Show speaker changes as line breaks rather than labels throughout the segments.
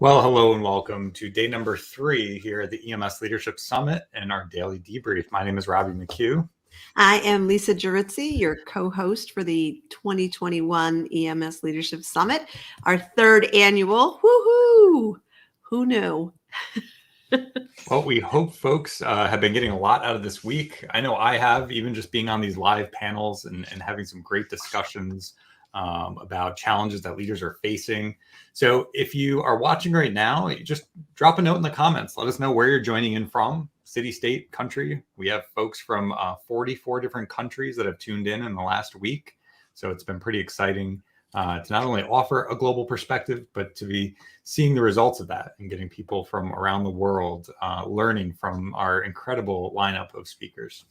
Well, hello and welcome to day number 3 here at the EMS Leadership Summit and our Daily Debrief. My name is Robbie McHugh.
I am Lisa Geritzi, your co-host for the 2021 EMS Leadership Summit, our third annual. Woohoo! Who knew?
Well, we hope folks have been getting a lot out of this week. I know I have, even just being on these live panels and having some great discussions about challenges that leaders are facing. So if you are watching right now, you just drop a note in the comments. Let us know where you're joining in from, city, state, country. We have folks from 44 different countries that have tuned in the last week. So it's been pretty exciting to not only offer a global perspective, but to be seeing the results of that and getting people from around the world learning from our incredible lineup of speakers.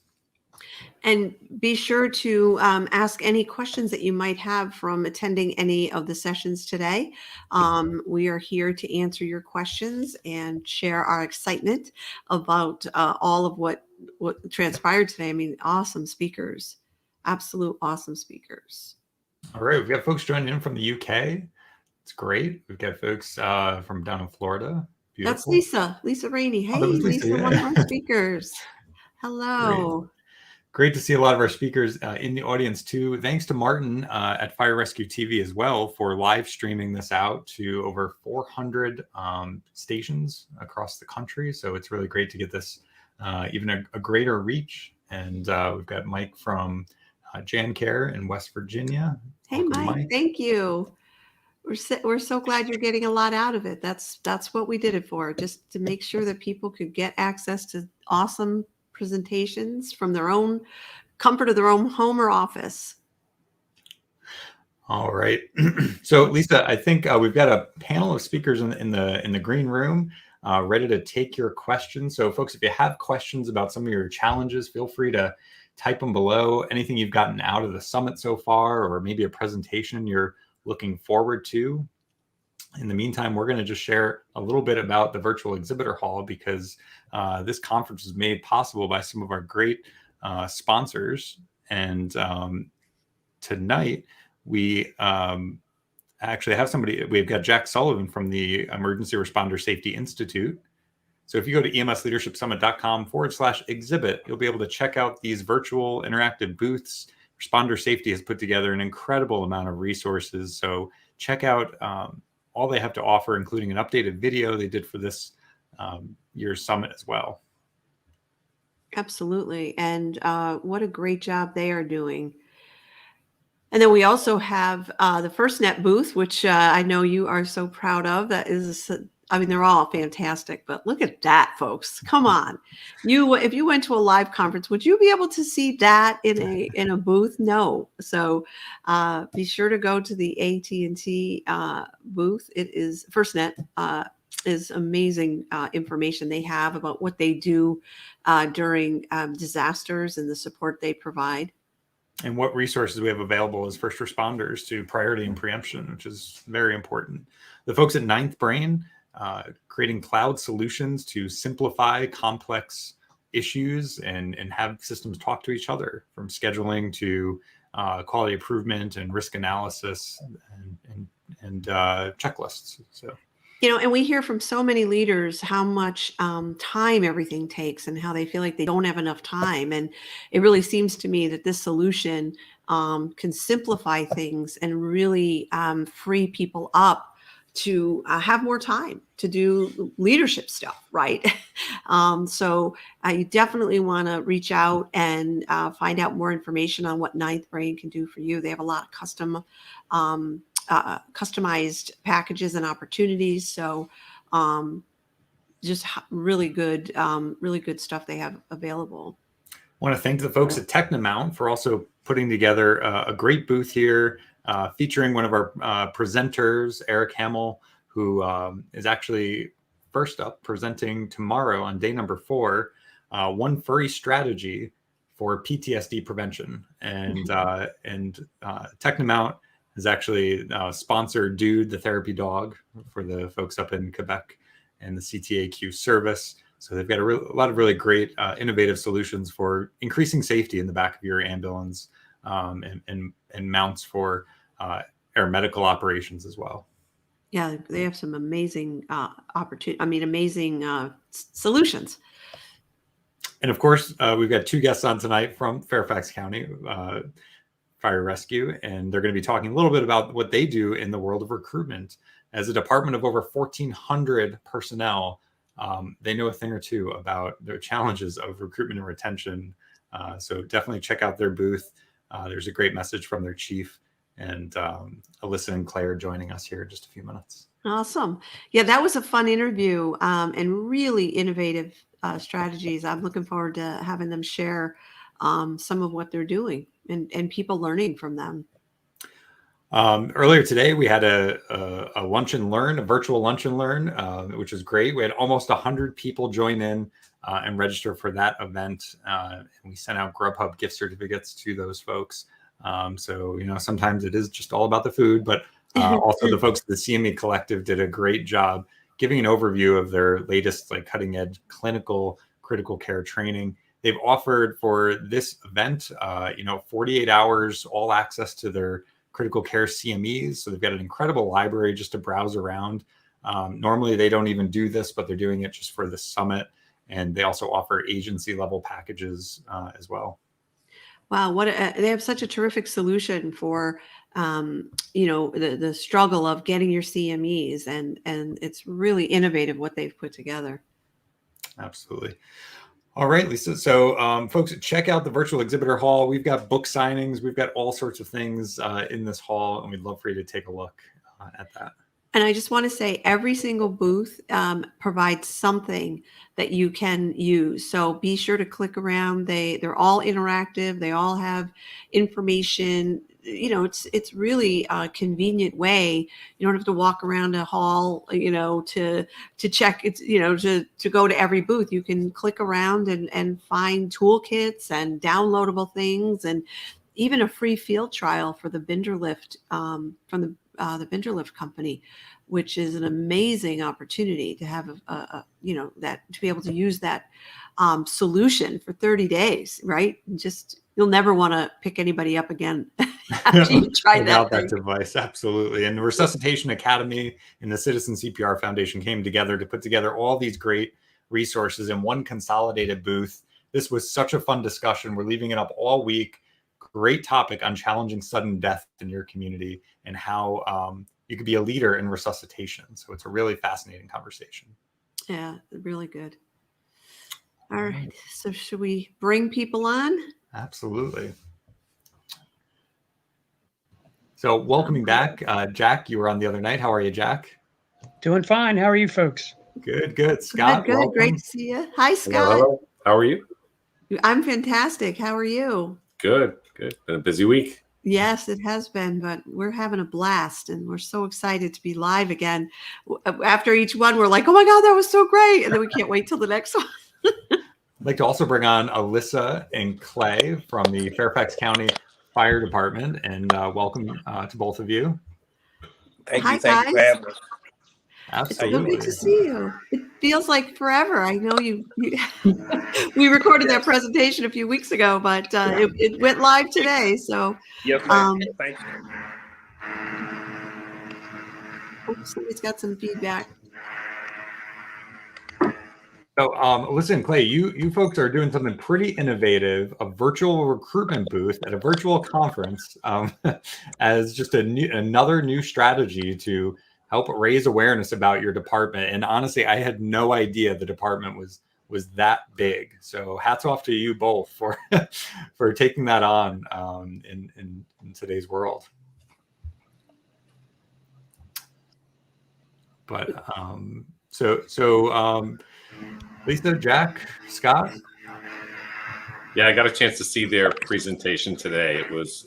And be sure to ask any questions that you might have from attending any of the sessions today. We are here to answer your questions and share our excitement about all of what transpired today. I mean, awesome speakers, absolute awesome speakers.
All right, we've got folks joining in from the UK. It's great. We've got folks from down in Florida. Beautiful.
That's Lisa Rainey. Hey, Lisa,
yeah.
one of our speakers. Hello.
Great to see a lot of our speakers in the audience too. Thanks to Martin at Fire Rescue TV as well for live streaming this out to over 400 stations across the country. So it's really great to get this even a greater reach. And we've got Mike from JanCare in West Virginia.
Hey, Mike. Thank you. We're so glad you're getting a lot out of it. That's what we did it for, just to make sure that people could get access to awesome presentations from their own comfort of their own home or office.
All right. So Lisa, I think we've got a panel of speakers in the green room ready to take your questions. So folks, if you have questions about some of your challenges, feel free to type them below. Anything you've gotten out of the summit so far, or maybe a presentation you're looking forward to. In the meantime, we're going to just share a little bit about the virtual exhibitor hall because this conference was made possible by some of our great sponsors. And tonight we actually have somebody. We've got Jack Sullivan from the Emergency Responder Safety Institute. So if you go to emsleadershipsummit.com/exhibit, you'll be able to check out these virtual interactive booths. Responder Safety has put together an incredible amount of resources. So check out all they have to offer, including an updated video they did for this year's summit as well.
Absolutely. And what a great job they are doing. And then we also have the FirstNet booth, which I know you are so proud of. That is, I mean, they're all fantastic, but look at that, folks. Come on. If you went to a live conference, would you be able to see that in a booth? No. So be sure to go to the AT&T booth. It is FirstNet is amazing information they have about what they do during disasters and the support they provide.
And what resources we have available as first responders to priority and preemption, which is very important. The folks at Ninth Brain, creating cloud solutions to simplify complex issues and have systems talk to each other, from scheduling to quality improvement and risk analysis and checklists. So.
You know, and we hear from so many leaders how much time everything takes and how they feel like they don't have enough time. And it really seems to me that this solution can simplify things and really free people up to have more time to do leadership stuff, right? So you definitely want to reach out and find out more information on what Ninth Brain can do for you. They have a lot of customized packages and opportunities. So just really good stuff they have available.
I want to thank the folks at Technomount for also putting together a great booth here, featuring one of our presenters, Eric Hamill, who is actually first up presenting tomorrow on day number 4, one furry strategy for PTSD prevention. And Technomount has actually sponsored Dude, the therapy dog, for the folks up in Quebec and the CTAQ service. So they've got a lot of really great innovative solutions for increasing safety in the back of your ambulance and mounts for air medical operations as well.
Yeah, they have some amazing opportunity. I mean, amazing solutions.
And of course, we've got two guests on tonight from Fairfax County Fire Rescue, and they're going to be talking a little bit about what they do in the world of recruitment. As a department of over 1,400 personnel, they know a thing or two about the challenges of recruitment and retention. So definitely check out their booth. There's a great message from their chief, and Alyssa and Claire joining us here in just a few minutes.
Awesome. Yeah, that was a fun interview and really innovative strategies. I'm looking forward to having them share some of what they're doing and people learning from them.
Earlier today, we had a lunch and learn, a virtual lunch and learn, which was great. We had almost 100 people join in and register for that event. And we sent out Grubhub gift certificates to those folks. So, sometimes it is just all about the food, but also the folks at the CME Collective did a great job giving an overview of their latest cutting edge clinical critical care training. They've offered for this event, 48 hours, all access to their critical care CMEs. So they've got an incredible library just to browse around. Normally they don't even do this, but they're doing it just for the summit. And they also offer agency level packages as well.
Wow, they have such a terrific solution for the struggle of getting your CMEs, and it's really innovative what they've put together.
Absolutely. All right, Lisa. So folks, check out the virtual exhibitor hall. We've got book signings. We've got all sorts of things in this hall, and we'd love for you to take a look at that.
And I just want to say every single booth provides something that you can use. So be sure to click around. They're all interactive. They all have information. It's really a convenient way. You don't have to walk around a hall, to check it's, to go to every booth. You can click around and find toolkits and downloadable things, and even a free field trial for the Binder Lift from the Binder Lift company, which is an amazing opportunity to have that to be able to use that solution for 30 days, right? You'll never want to pick anybody up again after you try that
device. Absolutely. And the Resuscitation Academy and the Citizen CPR Foundation came together to put together all these great resources in one consolidated booth. This was such a fun discussion. We're leaving it up all week. Great topic on challenging sudden death in your community and how you could be a leader in resuscitation. So it's a really fascinating conversation.
Yeah, really good. All right. So should we bring people on?
Absolutely. So welcoming back, Jack, you were on the other night. How are you, Jack?
Doing fine. How are you folks?
Good. Scott,
good.
welcome.
Great to see you. Hi, Scott.
Hello. How are you?
I'm fantastic. How are you?
Good. Been a busy week.
Yes, it has been, but we're having a blast and we're so excited to be live again. After each one, we're like, oh my God, that was so great. And then we can't wait till the next one.
I'd like to also bring on Alyssa and Clay from the Fairfax County Fire Department, and welcome to both of you.
Thank
Hi,
you for having us.
Absolutely.
It's so good to see you. It feels like forever. I know you we recorded that presentation a few weeks ago, but it went live today. So
yes, ma'am. Thank you.
Somebody's got some feedback.
So, Alyssa and Clay, you folks are doing something pretty innovative, a virtual recruitment booth at a virtual conference as just another new strategy to help raise awareness about your department. And honestly, I had no idea the department was that big. So hats off to you both for for taking that on in today's world. But Lisa, Jack, Scott.
Yeah, I got a chance to see their presentation today. It was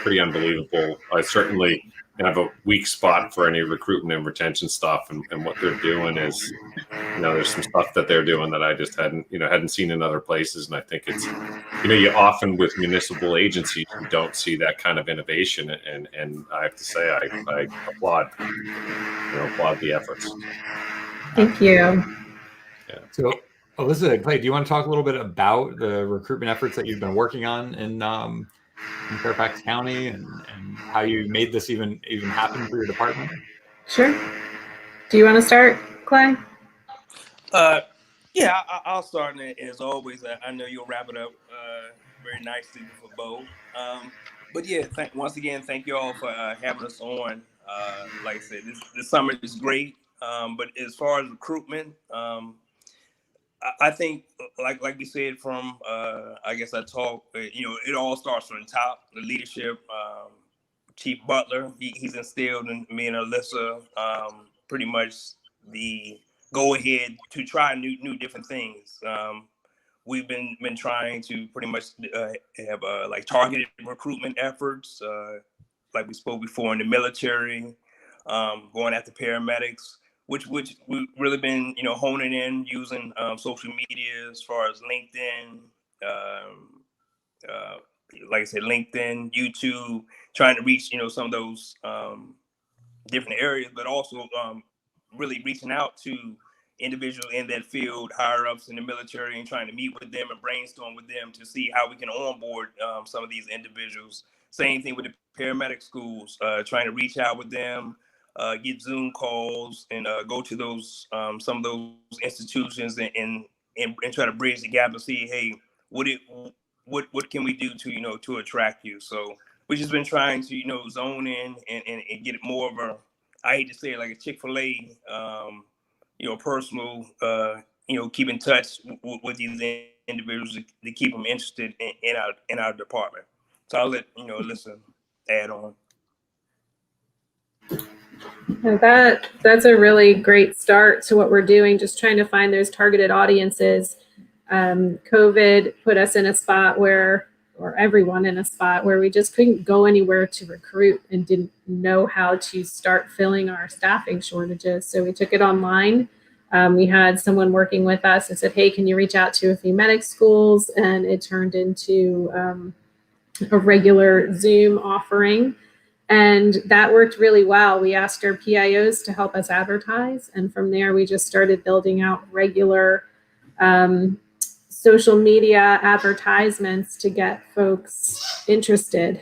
pretty unbelievable. I certainly have a weak spot for any recruitment and retention stuff, and what they're doing is, there's some stuff that they're doing that I just hadn't seen in other places, and I think it's, you often with municipal agencies you don't see that kind of innovation, and I have to say I applaud the efforts.
Thank you.
Yeah. So, Alyssa and Clay, do you want to talk a little bit about the recruitment efforts that you've been working on in Fairfax County and how you made this even happen for your department?
Sure. Do you want to start, Clay?
Yeah, I'll start. And as always, I know you'll wrap it up very nicely for Bo. But yeah, once again, thank you all for having us on. Like I said, this summer is great. But as far as recruitment, I think, like we said from, I guess I talk, it all starts from the top, the leadership. Chief Butler, he's instilled in me and Alyssa pretty much the go ahead to try new different things. We've been trying to pretty much have like targeted recruitment efforts, like we spoke before in the military, going after paramedics, which we've really been honing in using social media as far as LinkedIn. Uh, like I said, LinkedIn, YouTube, trying to reach some of those different areas, but also really reaching out to individuals in that field, higher ups in the military, and trying to meet with them and brainstorm with them to see how we can onboard some of these individuals. Same thing with the paramedic schools, trying to reach out with them, get Zoom calls, and go to those some of those institutions and try to bridge the gap and see, hey, what can we do to to attract you? So we've just been trying to zone in and get more of a, I hate to say it, like a Chick-fil-A personal keep in touch with these individuals to keep them interested in our department. So I'll let listen add on.
That's a really great start to what we're doing, just trying to find those targeted audiences. COVID put us in a spot or everyone in a spot where we just couldn't go anywhere to recruit and didn't know how to start filling our staffing shortages. So we took it online. We had someone working with us and said, hey, can you reach out to a few medic schools? And it turned into a regular Zoom offering. And that worked really well. We asked our PIOs to help us advertise. And from there, we just started building out regular social media advertisements to get folks interested.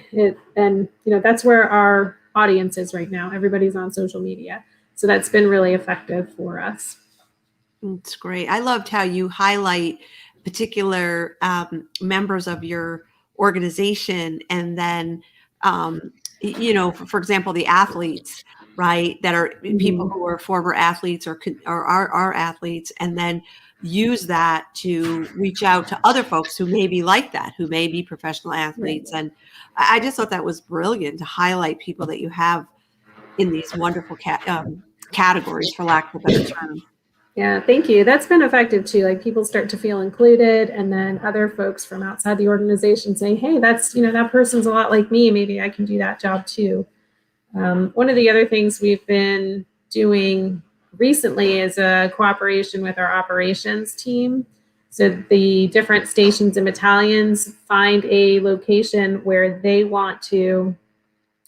And that's where our audience is right now. Everybody's on social media. So that's been really effective for us.
It's great. I loved how you highlight particular members of your organization, and then for example, the athletes, right, that are people who are former athletes or are athletes, and then use that to reach out to other folks who may be like that, who may be professional athletes. Right. And I just thought that was brilliant to highlight people that you have in these wonderful categories, for lack of a better term.
Yeah, thank you. That's been effective too. Like people start to feel included, and then other folks from outside the organization saying, hey, that's, that person's a lot like me. Maybe I can do that job too. One of the other things we've been doing recently is a cooperation with our operations team. So the different stations and battalions find a location where they want to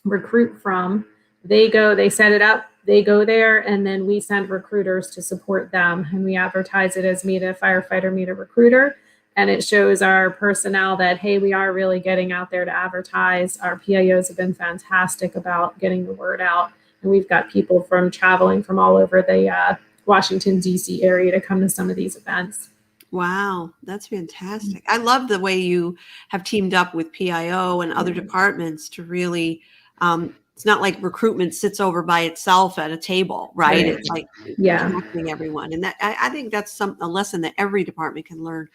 recruit from. They go, they set it up, they go there, and then we send recruiters to support them. And we advertise it as meet a firefighter, meet a recruiter. And it shows our personnel that, hey, we are really getting out there to advertise. Our PIOs have been fantastic about getting the word out. And we've got people traveling from all over the Washington, D.C. area to come to some of these events.
Wow, that's fantastic. I love the way you have teamed up with PIO and other departments to really, it's not like recruitment sits over by itself at a table, right? It's like connecting everyone. And that I think that's a lesson that every department can learn,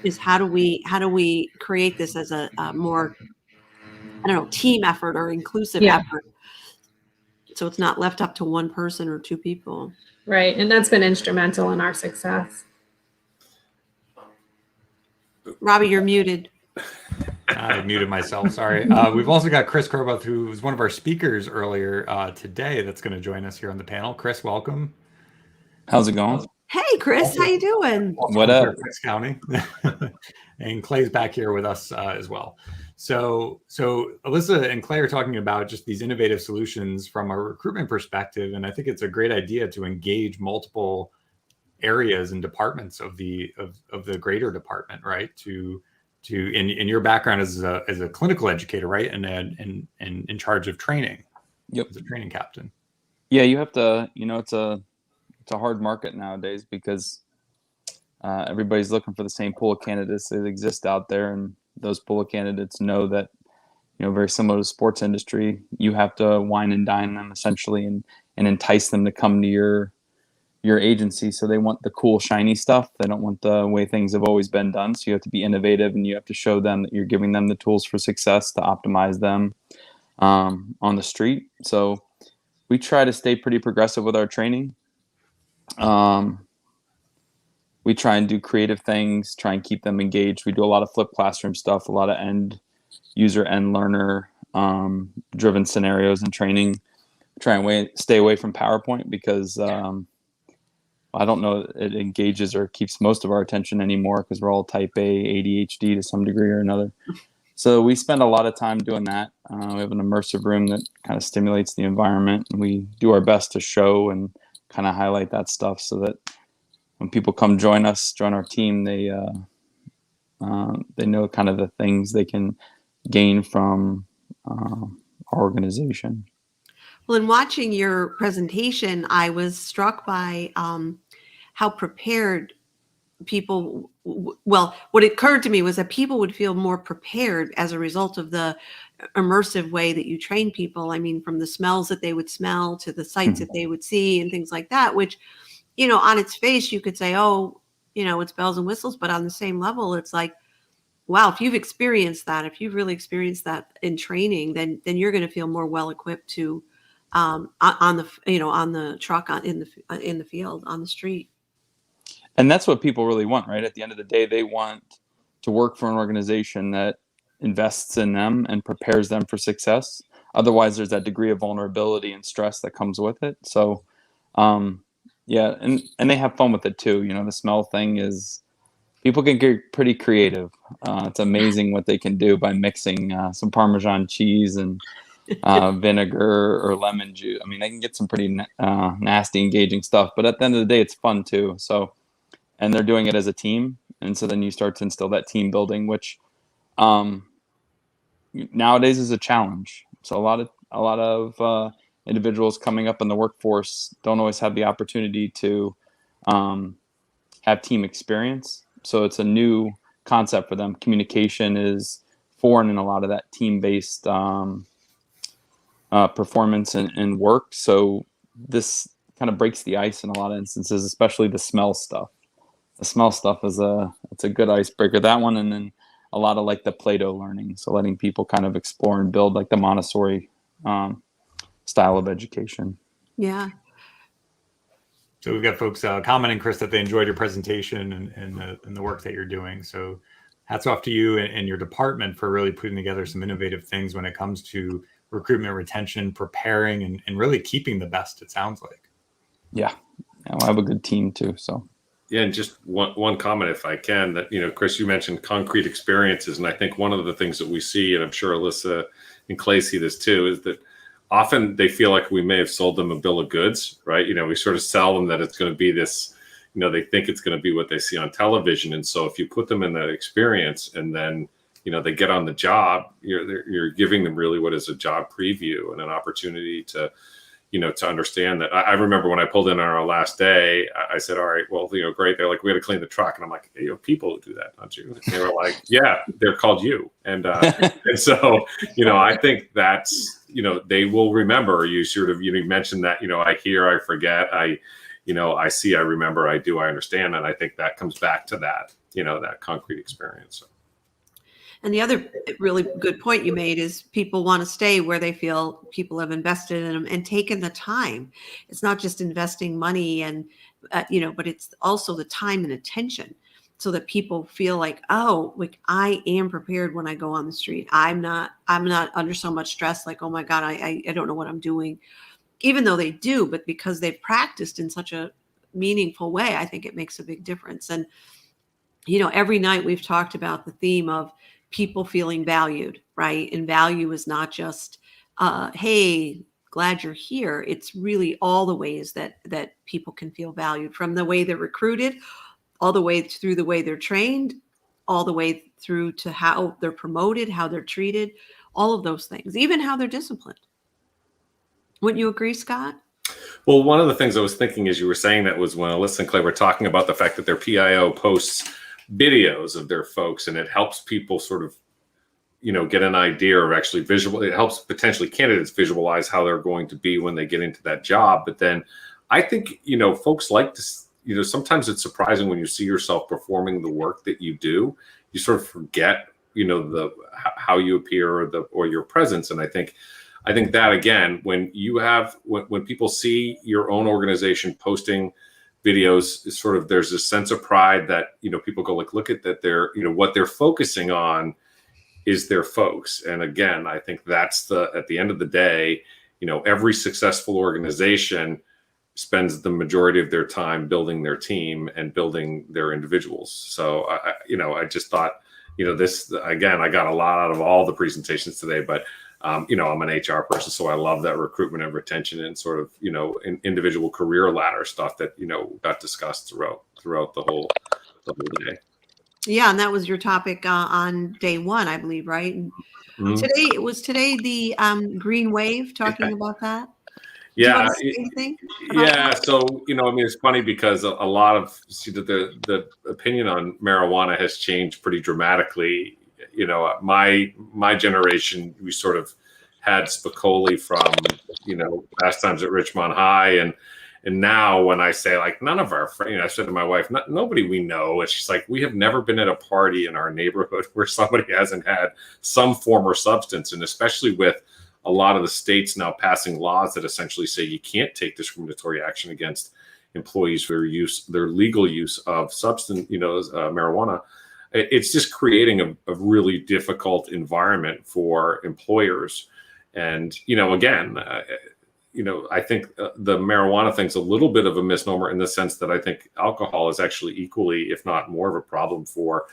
is how do we create this as a more, team effort or inclusive effort, so it's not left up to one person or two people.
Right, and that's been instrumental in our success.
Robbie, you're muted.
I muted myself. Sorry. We've also got Chris Corbuth, who was one of our speakers earlier today, that's going to join us here on the panel. Chris, welcome.
How's it going?
Hey, Chris, how you doing?
What up?
Fairfax County. And Clay's back here with us as well. So Alyssa and Clay are talking about just these innovative solutions from a recruitment perspective, and I think it's a great idea to engage multiple areas and departments of the greater department, right? To in your background as a clinical educator, right, and in charge of training.
Yep.
As a training captain.
Yeah, you have to, it's a hard market nowadays because everybody's looking for the same pool of candidates that exist out there, and those pool of candidates know that, very similar to the sports industry, you have to wine and dine them essentially and entice them to come to your agency. So they want the cool, shiny stuff. They don't want the way things have always been done. So you have to be innovative, and you have to show them that you're giving them the tools for success to optimize them on the street. So we try to stay pretty progressive with our training. We try and do creative things, try and keep them engaged. We do a lot of flipped classroom stuff, a lot of end learner driven scenarios and training. Try and stay away from PowerPoint because I don't know, it engages or keeps most of our attention anymore because we're all type A, ADHD to some degree or another. So we spend a lot of time doing that. We have an immersive room that kind of stimulates the environment, and we do our best to show and kind of highlight that stuff so that when people come join our team, they know kind of the things they can gain from our organization.
Well, in watching your presentation, I was struck by how prepared people, well, what occurred to me was that people would feel more prepared as a result of the immersive way that you train people. I mean, from the smells that they would smell to the sights that they would see and things like that, which, on its face, you could say, oh, it's bells and whistles, but on the same level, it's like, wow, if you've experienced that, if you've really experienced that in training, then you're going to feel more well equipped to on the truck, in the field, on the street.
And that's what people really want, right? At the end of the day, they want to work for an organization that invests in them and prepares them for success. Otherwise, there's that degree of vulnerability and stress that comes with it. So, yeah, and they have fun with it too. The smell thing is, people can get pretty creative. It's amazing what they can do by mixing some Parmesan cheese and vinegar or lemon juice. I mean, they can get some pretty nasty, engaging stuff. But at the end of the day, it's fun too. So, and they're doing it as a team, and so then you start to instill that team building, which nowadays is a challenge. So a lot of individuals coming up in the workforce don't always have the opportunity to have team experience. So it's a new concept for them. Communication is foreign in a lot of that team-based performance and work. So this kind of breaks the ice in a lot of instances, especially the smell stuff. The smell stuff it's a good icebreaker, that one. And then a lot of like the Play-Doh learning. So letting people kind of explore and build like the Montessori style of education.
Yeah.
So we've got folks commenting, Chris, that they enjoyed your presentation and the work that you're doing. So hats off to you and your department for really putting together some innovative things when it comes to recruitment, retention, preparing, and really keeping the best, it sounds like.
Yeah. I have a good team too. So.
Yeah, and just one comment, if I can, that, Chris, you mentioned concrete experiences. And I think one of the things that we see, and I'm sure Alyssa and Clay see this too, is that often they feel like we may have sold them a bill of goods, right? We sort of sell them that it's going to be this, they think it's going to be what they see on television. And so if you put them in that experience and then, they get on the job, you're giving them really what is a job preview and an opportunity to, to understand that. I remember when I pulled in on our last day, I said, all right, well, great. They're like, we had to clean the truck. And I'm like, hey, you have people who do that, don't you? And they were like, yeah, they're called you. And so, I think that's, they will remember. You sort of, you mentioned that, I hear, I forget, I see, I remember, I do, I understand. And I think that comes back to that, that concrete experience.
And the other really good point you made is people want to stay where they feel people have invested in them and taken the time. It's not just investing money and, but it's also the time and attention so that people feel like, oh, like I am prepared when I go on the street. I'm not under so much stress. Like, oh my God, I don't know what I'm doing, even though they do, but because they've practiced in such a meaningful way, I think it makes a big difference. And, every night we've talked about the theme of people feeling valued, right? And value is not just, hey, glad you're here. It's really all the ways that people can feel valued, from the way they're recruited, all the way through the way they're trained, all the way through to how they're promoted, how they're treated, all of those things, even how they're disciplined. Wouldn't you agree, Scott?
Well, one of the things I was thinking as you were saying that was when Alyssa and Clay were talking about the fact that their PIO posts videos of their folks, and it helps people sort of, get an idea of actually visual. It helps potentially candidates visualize how they're going to be when they get into that job. But then I think, folks like to, sometimes it's surprising when you see yourself performing the work that you do, you sort of forget, how you appear or your presence. And I think that again, when when people see your own organization posting videos, is sort of, there's this sense of pride that, people go like, look at that. They're, what they're focusing on is their folks. And again, I think that's at the end of the day, every successful organization spends the majority of their time building their team and building their individuals. So I just thought, this, again, I got a lot out of all the presentations today, but I'm an HR person, so I love that recruitment and retention and sort of, individual career ladder stuff that, got discussed throughout the whole day.
Yeah, and that was your topic on day one, I believe, right?
Mhm.
Today the green wave, talking about that. Do you
Yeah.
want to say anything about
Yeah.
that?
So, it's funny because a lot of the opinion on marijuana has changed pretty dramatically. My generation, we sort of had Spicoli from, Fast Times at Richmond High. And now when I say like none of our friends, I said to my wife, nobody we know, and she's like, we have never been at a party in our neighborhood where somebody hasn't had some form or substance. And especially with a lot of the states now passing laws that essentially say you can't take discriminatory action against employees for their legal use of substance, marijuana. It's just creating a really difficult environment for employers. And, again, I think the marijuana thing's a little bit of a misnomer in the sense that I think alcohol is actually equally, if not more of a problem for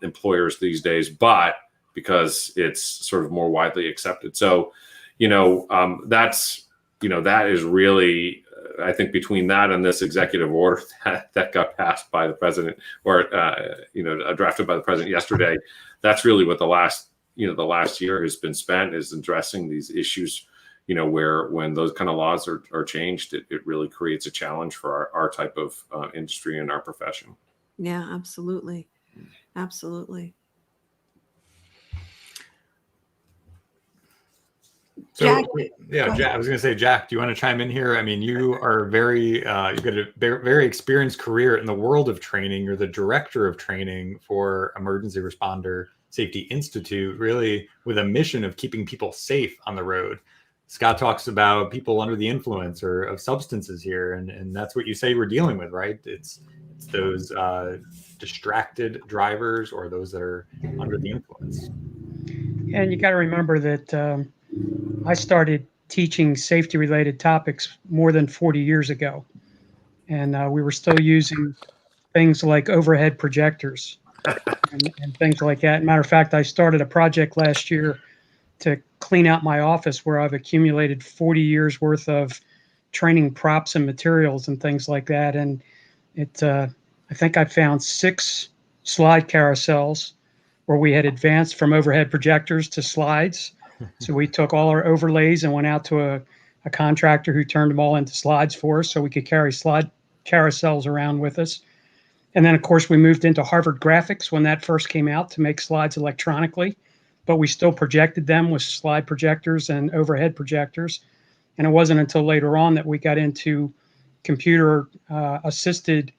employers these days, but because it's sort of more widely accepted. So, that's, that is really, I think between that and this executive order that got passed by the president or, drafted by the president yesterday, that's really what the last year has been spent is addressing these issues, where when those kind of laws are changed, it really creates a challenge for our type of industry and our profession.
Yeah, absolutely. Absolutely.
So
Jack,
yeah, Jack, I was going to say, Jack, do you want to chime in here? I mean, you are you've got a very experienced career in the world of training. You're the director of training for Emergency Responder Safety Institute, really with a mission of keeping people safe on the road. Scott talks about people under the influence or of substances here, and that's what you say we're dealing with, right? It's those distracted drivers or those that are under the influence.
And you got to remember that I started teaching safety-related topics more than 40 years ago, and we were still using things like overhead projectors and things like that. Matter of fact, I started a project last year to clean out my office where I've accumulated 40 years worth of training props and materials and things like that. And I think I found 6 slide carousels where we had advanced from overhead projectors to slides. So we took all our overlays and went out to a contractor who turned them all into slides for us so we could carry slide carousels around with us. And then, of course, we moved into Harvard Graphics when that first came out to make slides electronically, but we still projected them with slide projectors and overhead projectors. And it wasn't until later on that we got into computer assisted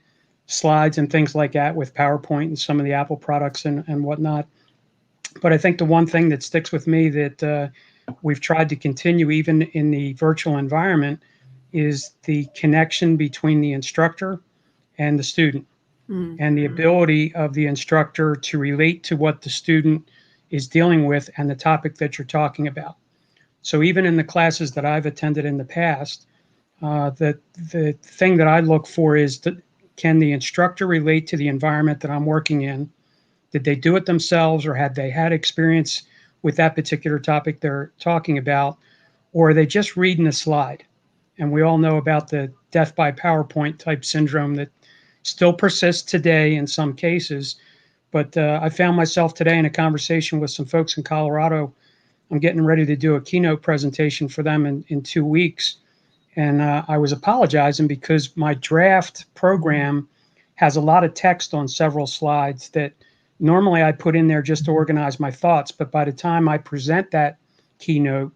slides and things like that with PowerPoint and some of the Apple products and whatnot. But I think the one thing that sticks with me that we've tried to continue even in the virtual environment is the connection between the instructor and the student, and the ability of the instructor to relate to what the student is dealing with and the topic that you're talking about. So even in the classes that I've attended in the past, the thing that I look for is can the instructor relate to the environment that I'm working in? Did they do it themselves, or had they had experience with that particular topic they're talking about, or are they just reading a slide? And we all know about the death by PowerPoint type syndrome that still persists today in some cases. But I found myself today in a conversation with some folks in Colorado. I'm getting ready to do a keynote presentation for them in 2 weeks. And I was apologizing because my draft program has a lot of text on several slides that normally I put in there just to organize my thoughts. But by the time I present that keynote,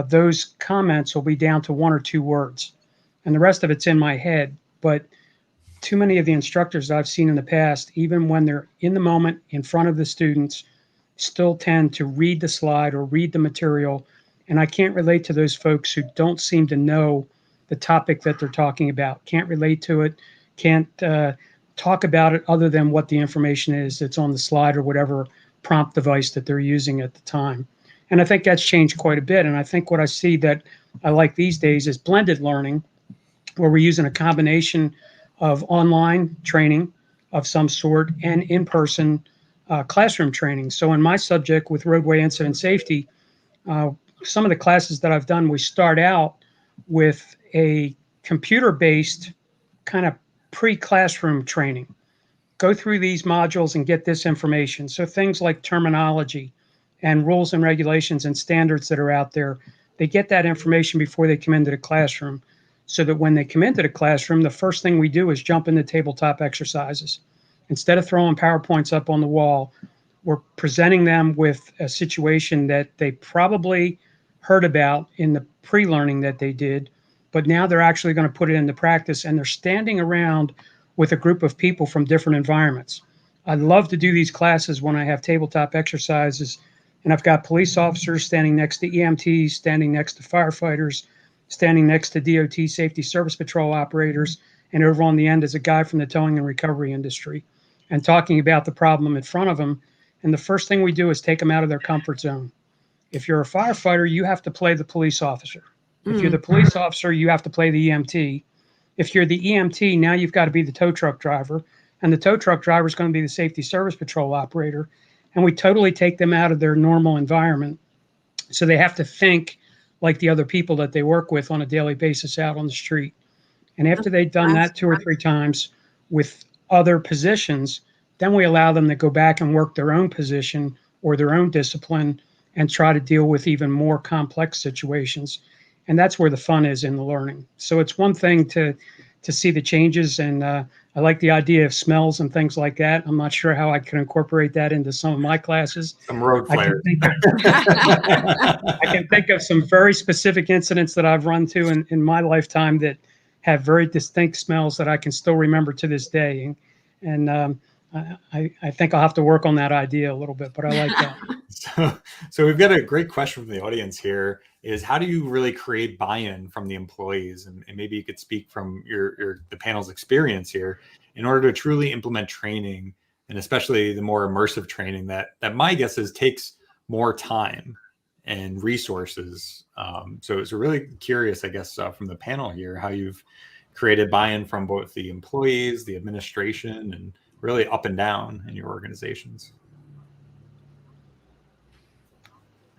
those comments will be down to 1 or 2 words. And the rest of it's in my head. But too many of the instructors I've seen in the past, even when they're in the moment in front of the students, still tend to read the slide or read the material. And I can't relate to those folks who don't seem to know the topic that they're talking about, can't relate to it, can't talk about it other than what the information is that's on the slide or whatever prompt device that they're using at the time. And I think that's changed quite a bit. And I think what I see that I like these days is blended learning, where we're using a combination of online training of some sort and in-person classroom training. So in my subject with roadway incident safety, some of the classes that I've done, we start out with a computer-based kind of pre-classroom training. Go through these modules and get this information. So things like terminology and rules and regulations and standards that are out there, they get that information before they come into the classroom, so that when they come into the classroom, the first thing we do is jump into tabletop exercises. Instead of throwing PowerPoints up on the wall, we're presenting them with a situation that they probably heard about in the pre-learning that they did, but now they're actually going to put it into practice, and they're standing around with a group of people from different environments. I love to do these classes when I have tabletop exercises, and I've got police officers standing next to EMTs, standing next to firefighters, standing next to DOT Safety Service Patrol operators, and over on the end is a guy from the towing and recovery industry, and talking about the problem in front of them. And the first thing we do is take them out of their comfort zone. If you're a firefighter, you have to play the police officer. If you're the police officer, you have to play the EMT. If you're the EMT, now you've got to be the tow truck driver. And the tow truck driver is going to be the Safety Service Patrol operator. And we totally take them out of their normal environment. So they have to think like the other people that they work with on a daily basis out on the street. And after they've done that 2 or 3 times with other positions, then we allow them to go back and work their own position or their own discipline and try to deal with even more complex situations. And that's where the fun is in the learning. So it's one thing to see the changes, and I like the idea of smells and things like that. I'm not sure how I can incorporate that into some of my classes.
Some road flares.
I can think of some very specific incidents that I've run to in my lifetime that have very distinct smells that I can still remember to this day. And I think I'll have to work on that idea a little bit, but I like that.
So we've got a great question from the audience here, is how do you really create buy-in from the employees? And maybe you could speak from the panel's experience here in order to truly implement training, and especially the more immersive training that my guess is takes more time and resources. So really curious, I guess, from the panel here, how you've created buy-in from both the employees, the administration, and really up and down in your organizations.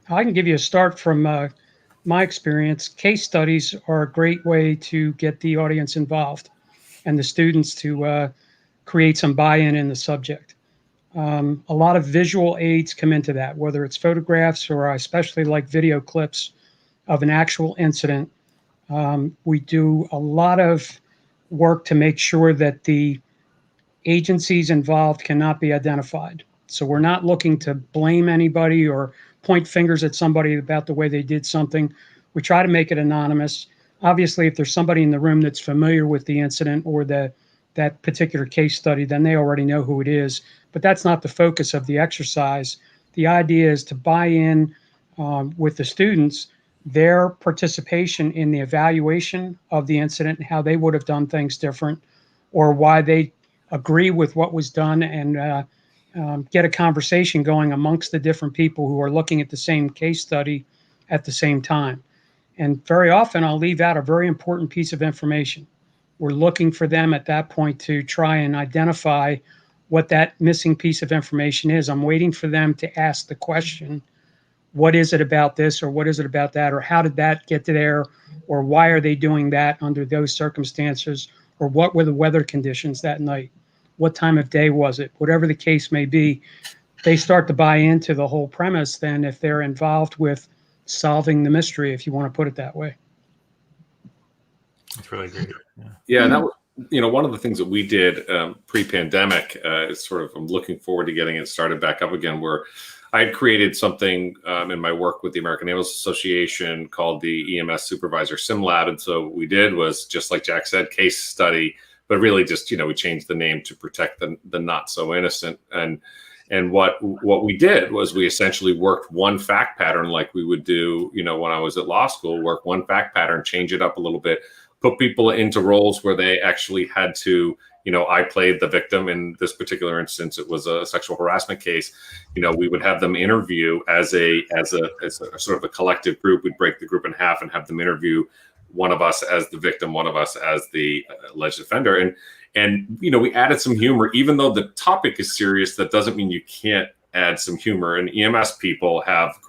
I can give you a start from my experience. Case studies are a great way to get the audience involved and the students to create some buy-in in the subject. A lot of visual aids come into that, whether it's photographs or I especially like video clips of an actual incident. We do a lot of work to make sure that the agencies involved cannot be identified. So we're not looking to blame anybody or point fingers at somebody about the way they did something. We try to make it anonymous. Obviously, if there's somebody in the room that's familiar with the incident or that particular case study, then they already know who it is. But that's not the focus of the exercise. The idea is to buy in with the students, their participation in the evaluation of the incident and how they would have done things different, or why they agree with what was done, and get a conversation going amongst the different people who are looking at the same case study at the same time. And very often I'll leave out a very important piece of information. We're looking for them at that point to try and identify what that missing piece of information is. I'm waiting for them to ask the question, what is it about this, or what is it about that, or how did that get to there, or why are they doing that under those circumstances, or what were the weather conditions that night? What time of day was it? Whatever the case may be, they start to buy into the whole premise then if they're involved with solving the mystery, if you want to put it that way.
That's really great. Yeah.
Yeah, and that was, one of the things that we did pre-pandemic is sort of, I'm looking forward to getting it started back up again, where I had created something in my work with the American Ambulance Association called the EMS Supervisor Sim Lab. And so what we did was, just like Jack said, case study, but really just, we changed the name to protect the not so innocent. And what we did was we essentially worked one fact pattern like we would do, when I was at law school, work one fact pattern, change it up a little bit, put people into roles where they actually had to, I played the victim in this particular instance. It was a sexual harassment case. We would have them interview as a sort of a collective group. We'd break the group in half and have them interview one of us as the victim, one of us as the alleged offender. And we added some humor, even though the topic is serious. That doesn't mean you can't add some humor. And EMS people have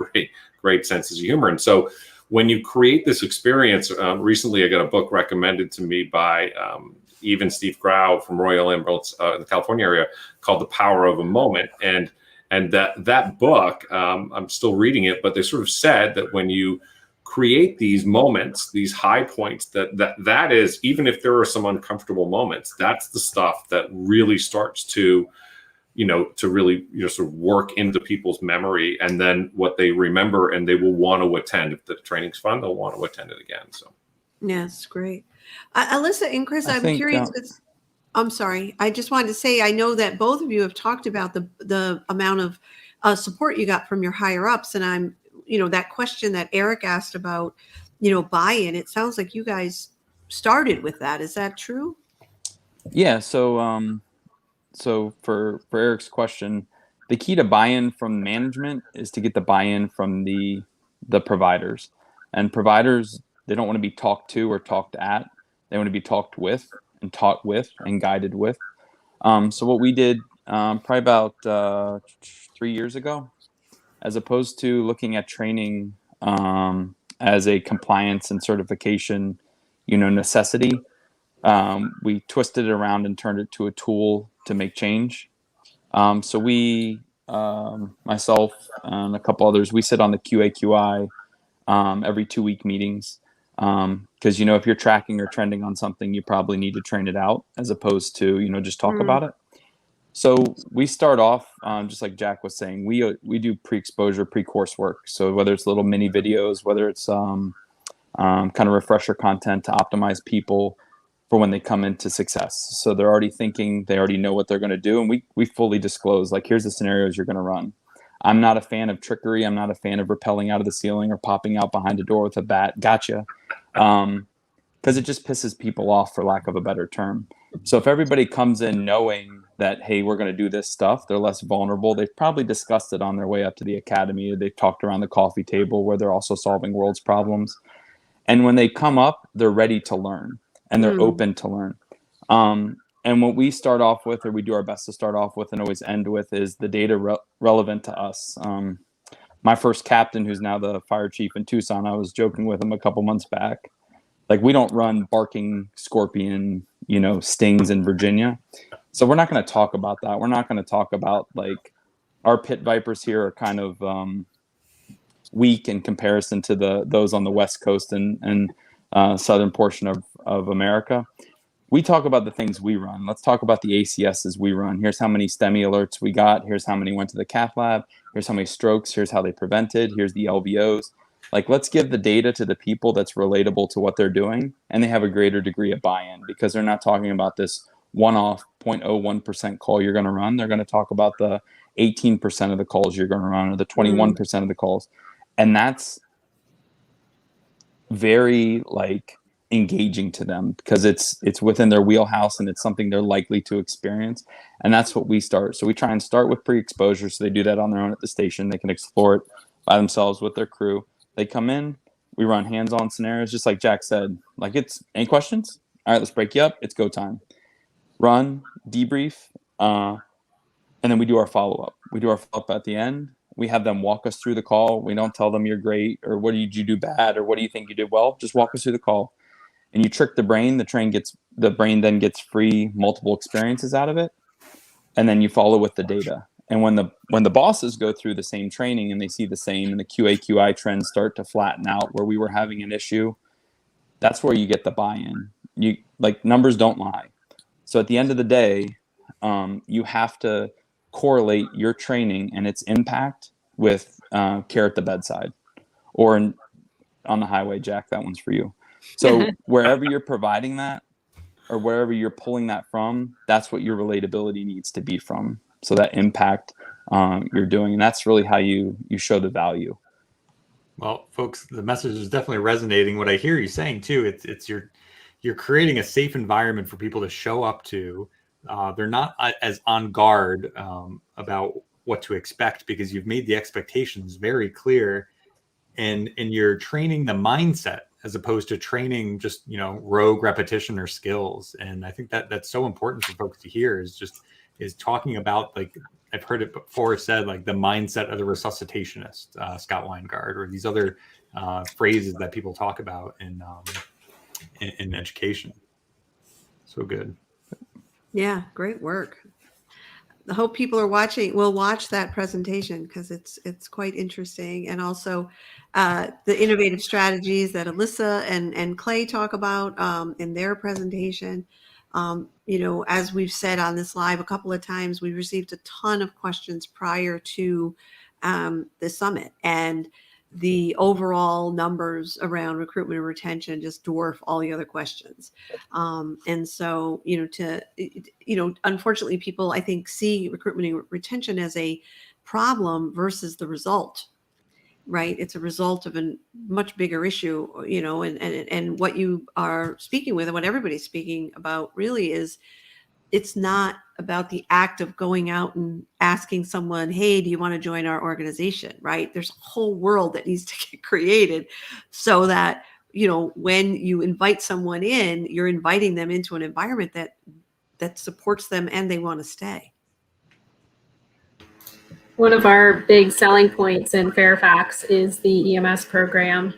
great senses of humor. And so when you create this experience, recently I got a book recommended to me by even Steve Grau from Royal Ambulance in the California area, called The Power of a Moment. And that book, I'm still reading it, but they sort of said that when you create these moments, these high points, that is, even if there are some uncomfortable moments, that's the stuff that really starts to really sort of work into people's memory, and then what they remember, and they will want to attend. If the training's fun, they'll want to attend it again. So
Yeah, it's great. Alyssa and Chris, I'm
think,
curious. I'm sorry. I just wanted to say, I know that both of you have talked about the amount of support you got from your higher ups, and I'm, that question that Eric asked about, buy-in. It sounds like you guys started with that. Is that true?
Yeah. So for Eric's question, the key to buy-in from management is to get the buy-in from the providers. And providers, they don't want to be talked to or talked at. They want to be talked with and taught with and guided with. So what we did probably about 3 years ago, as opposed to looking at training as a compliance and certification, necessity, we twisted it around and turned it to a tool to make change. So we, myself and a couple others, we sit on the QAQI every 2-week meetings. Because, if you're tracking or trending on something, you probably need to train it out as opposed to, just talk about it. So we start off, just like Jack was saying, we do pre-exposure, pre-course work. So whether it's little mini videos, whether it's kind of refresher content to optimize people for when they come into success. So they're already thinking, they already know what they're going to do. And we fully disclose, like, here's the scenarios you're going to run. I'm not a fan of trickery. I'm not a fan of rappelling out of the ceiling or popping out behind a door with a bat. Gotcha. Because it just pisses people off, for lack of a better term. So if everybody comes in knowing that, hey, we're going to do this stuff, they're less vulnerable. They've probably discussed it on their way up to the academy. They've talked around the coffee table where they're also solving world's problems. And when they come up, they're ready to learn and they're open to learn. And what we start off with, or we do our best to start off with and always end with, is the data relevant to us. My first captain, who's now the fire chief in Tucson, I was joking with him a couple months back. Like, we don't run barking scorpion, stings in Virginia. So we're not going to talk about that. We're not going to talk about, like, our pit vipers here are kind of weak in comparison to those on the West Coast and southern portion of America. We talk about the things we run. Let's talk about the ACSs we run. Here's how many STEMI alerts we got. Here's how many went to the cath lab. Here's how many strokes. Here's how they prevented. Here's the LVOs. Like, let's give the data to the people that's relatable to what they're doing, and they have a greater degree of buy-in, because they're not talking about this one-off 0.01% call you're going to run. They're going to talk about the 18% of the calls you're going to run, or the 21% of the calls. And that's very, like, engaging to them, because it's within their wheelhouse and it's something they're likely to experience. And that's what we start. So we try and start with pre-exposure, so they do that on their own at the station. They can explore it by themselves with their crew. They come in, we run hands-on scenarios, just like Jack said. Like, it's, any questions? All right, let's break you up. It's go time. Run, debrief, and then we do our follow-up. We do our follow-up at the end. We have them walk us through the call. We don't tell them you're great, or what did you do bad, or what do you think you did well. Just walk us through the call. And you trick the brain. The brain then gets free multiple experiences out of it. And then you follow with the data. And when the bosses go through the same training and they see the same, and the QAQI trends start to flatten out where we were having an issue, that's where you get the buy-in. numbers don't lie. So at the end of the day, you have to correlate your training and its impact with care at the bedside, or on the highway. Jack, that one's for you. So wherever you're providing that, or wherever you're pulling that from, that's what your relatability needs to be from. So that impact you're doing, and that's really how you show the value.
Well, folks, the message is definitely resonating. What I hear you saying too, it's you're creating a safe environment for people to show up to. They're not as on guard about what to expect, because you've made the expectations very clear, and you're training the mindset as opposed to training just, rogue repetition or skills. And I think that that's so important for folks to hear, is talking about, like, I've heard it before said, like the mindset of the resuscitationist, Scott Weingard, or these other phrases that people talk about in education. So good.
Yeah, great work. I hope people are watching. Will watch that presentation, because it's quite interesting, and also the innovative strategies that Alyssa and Clay talk about in their presentation. As we've said on this live a couple of times, we received a ton of questions prior to the summit, and the overall numbers around recruitment and retention just dwarf all the other questions. And so, unfortunately, people, I think, see recruitment and retention as a problem versus the result, right? It's a result of a much bigger issue, and what you are speaking with, and what everybody's speaking about really is, it's not about the act of going out and asking someone, hey, do you want to join our organization, right? There's a whole world that needs to get created so that, when you invite someone in, you're inviting them into an environment that supports them and they want to stay.
One of our big selling points in Fairfax is the EMS program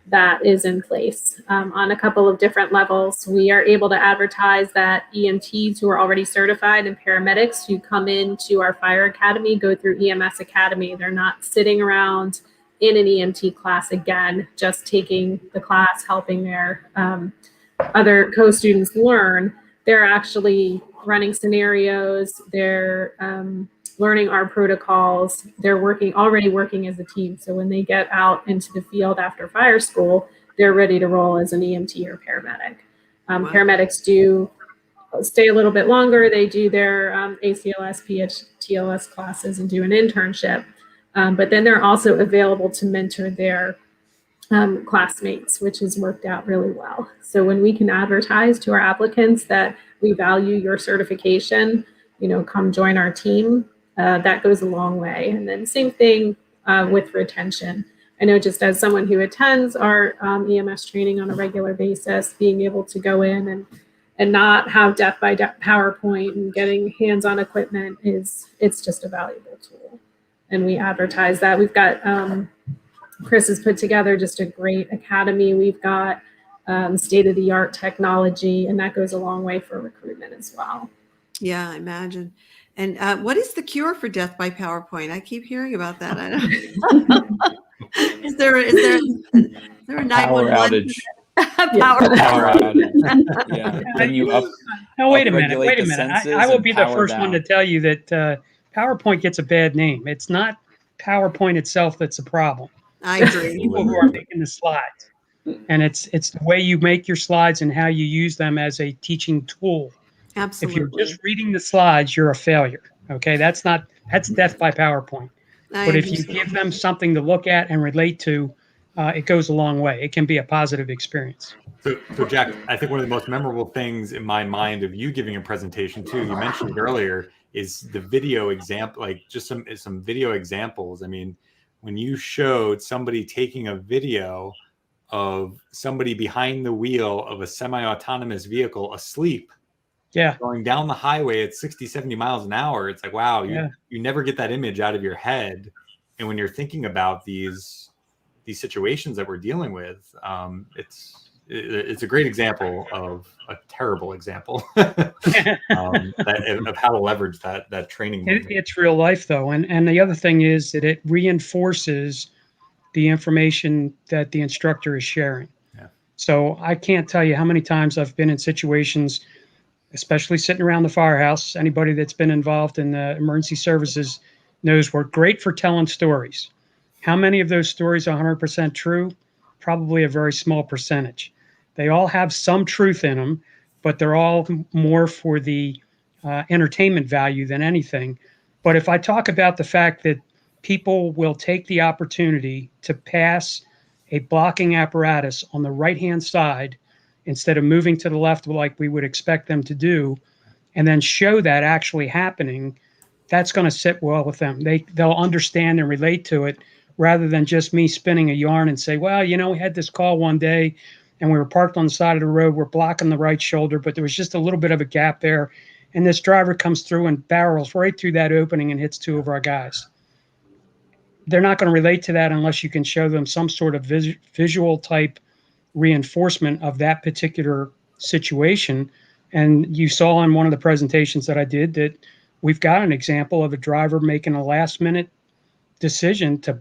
that is in place on a couple of different levels. We are able to advertise that EMTs who are already certified and paramedics who come into our fire academy go through EMS Academy. They're not sitting around in an EMT class again, just taking the class, helping their other co-students learn. They're actually running scenarios. They're learning our protocols. They're already working as a team. So when they get out into the field after fire school, they're ready to roll as an EMT or paramedic.
Wow.
Paramedics do stay a little bit longer. They do their ACLS, PHTLS classes and do an internship. But then they're also available to mentor their classmates, which has worked out really well. So when we can advertise to our applicants that we value your certification, come join our team, that goes a long way. And then same thing with retention. I know, just as someone who attends our EMS training on a regular basis, being able to go in and not have death by PowerPoint and getting hands-on equipment it's just a valuable tool. And we advertise that. We've got Chris has put together just a great academy. We've got state-of-the-art technology, and that goes a long way for recruitment as well.
Yeah, I imagine. And what is the cure for death by PowerPoint? I keep hearing about that. I don't. Is there a 911
Power outage.
Power
outage. Yeah. Then you up.
No, wait a minute.
upregulate
Wait a
the
minute.
senses
I will
and
be the
power
first one to
down.
tell you that PowerPoint gets a bad name. It's not PowerPoint itself that's a problem.
I agree.
People who are making the slides, and it's the way you make your slides and how you use them as a teaching tool.
Absolutely.
If you're just reading the slides, you're a failure. Okay, that's death by PowerPoint. But if you give them something to look at and relate to, it goes a long way. It can be a positive experience.
So Jack, I think one of the most memorable things in my mind of you giving a presentation too, you mentioned earlier, is the video example, like just some video examples. I mean, when you showed somebody taking a video of somebody behind the wheel of a semi-autonomous vehicle asleep,
Yeah.
going down the highway at 60, 70 miles an hour, it's like, wow,
Yeah.
you never get that image out of your head. And when you're thinking about these situations that we're dealing with, it's a great example of a terrible example of how to leverage that training.
It's real life though. And the other thing is that it reinforces the information that the instructor is sharing.
Yeah.
So I can't tell you how many times I've been in situations, especially sitting around the firehouse. Anybody that's been involved in the emergency services knows we're great for telling stories. How many of those stories are 100% true? Probably a very small percentage. They all have some truth in them, but they're all more for the entertainment value than anything. But if I talk about the fact that people will take the opportunity to pass a blocking apparatus on the right-hand side instead of moving to the left like we would expect them to do, and then show that actually happening, that's going to sit well with them. They'll understand and relate to it rather than just me spinning a yarn and say, well, we had this call one day and we were parked on the side of the road. We're blocking the right shoulder, but there was just a little bit of a gap there. And this driver comes through and barrels right through that opening and hits two of our guys. They're not going to relate to that unless you can show them some sort of visual type reinforcement of that particular situation. And you saw in one of the presentations that I did that we've got an example of a driver making a last minute decision to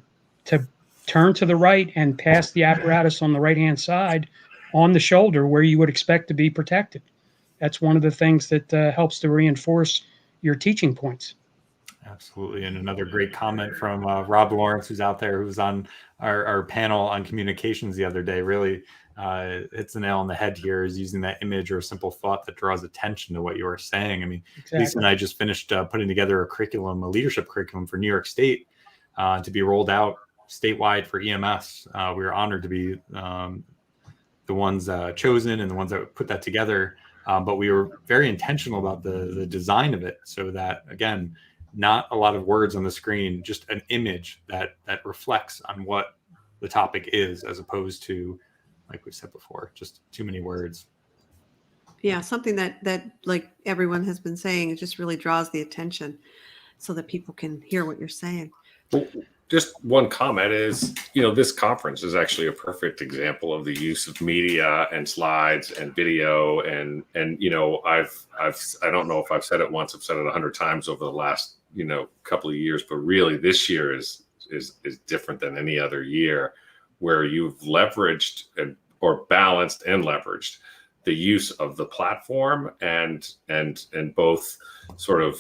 turn to the right and pass the apparatus on the right hand side on the shoulder where you would expect to be protected. That's one of the things that helps to reinforce your teaching points.
Absolutely. And another great comment from Rob Lawrence, who's out there, who was on our panel on communications the other day, really hits the nail on the head here, is using that image or a simple thought that draws attention to what you were saying. I mean, exactly. Lisa and I just finished putting together a leadership curriculum for New York State to be rolled out statewide for EMS. We were honored to be the ones chosen and the ones that put that together. But we were very intentional about the design of it so that, again, not a lot of words on the screen, just an image that reflects on what the topic is, as opposed to, like we said before, just too many words.
Yeah, something that like everyone has been saying, it just really draws the attention so that people can hear what you're saying.
Well, just one comment is, this conference is actually a perfect example of the use of media and slides and video. And I don't know if I've said it once, I've said it 100 times over the last, couple of years, but really this year is different than any other year, where you've leveraged or balanced and leveraged the use of the platform and both sort of,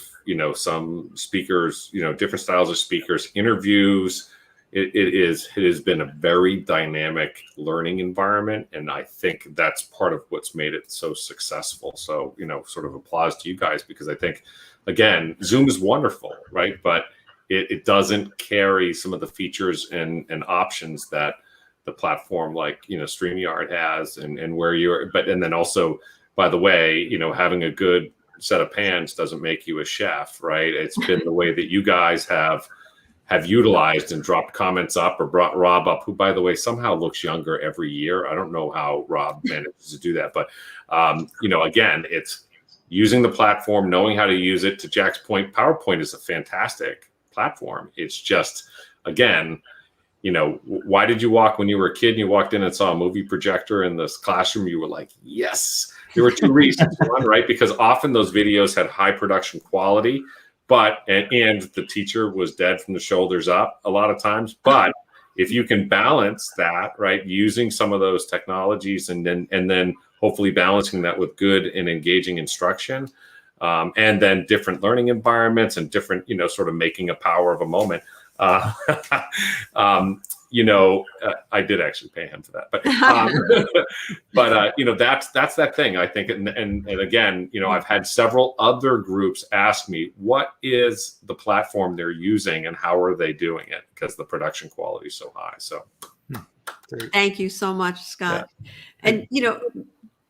some speakers, different styles of speakers, interviews. It has been a very dynamic learning environment. And I think that's part of what's made it so successful. So, sort of applause to you guys, because I think, again, Zoom is wonderful, right? But it doesn't carry some of the features and options that the platform like, StreamYard has, and where and then also, by the way, having a good set of pans doesn't make you a chef, right? It's been the way that you guys have utilized and dropped comments up or brought Rob up, who, by the way, somehow looks younger every year. I don't know how Rob manages to do that, but again, it's using the platform, knowing how to use it. To Jack's point, PowerPoint is a fantastic platform. It's just, again, why did you walk when you were a kid and you walked in and saw a movie projector in this classroom? You were like, yes. There were two reasons. One, right, because often those videos had high production quality, and the teacher was dead from the shoulders up a lot of times. But if you can balance that, right, using some of those technologies and then hopefully balancing that with good and engaging instruction, and then different learning environments and different, sort of making a power of a moment. I did actually pay him for that, but that's that thing, I think. And again, I've had several other groups ask me, what is the platform they're using and how are they doing it? Because the production quality is so high. So
thank you so much, Scott. Yeah. And,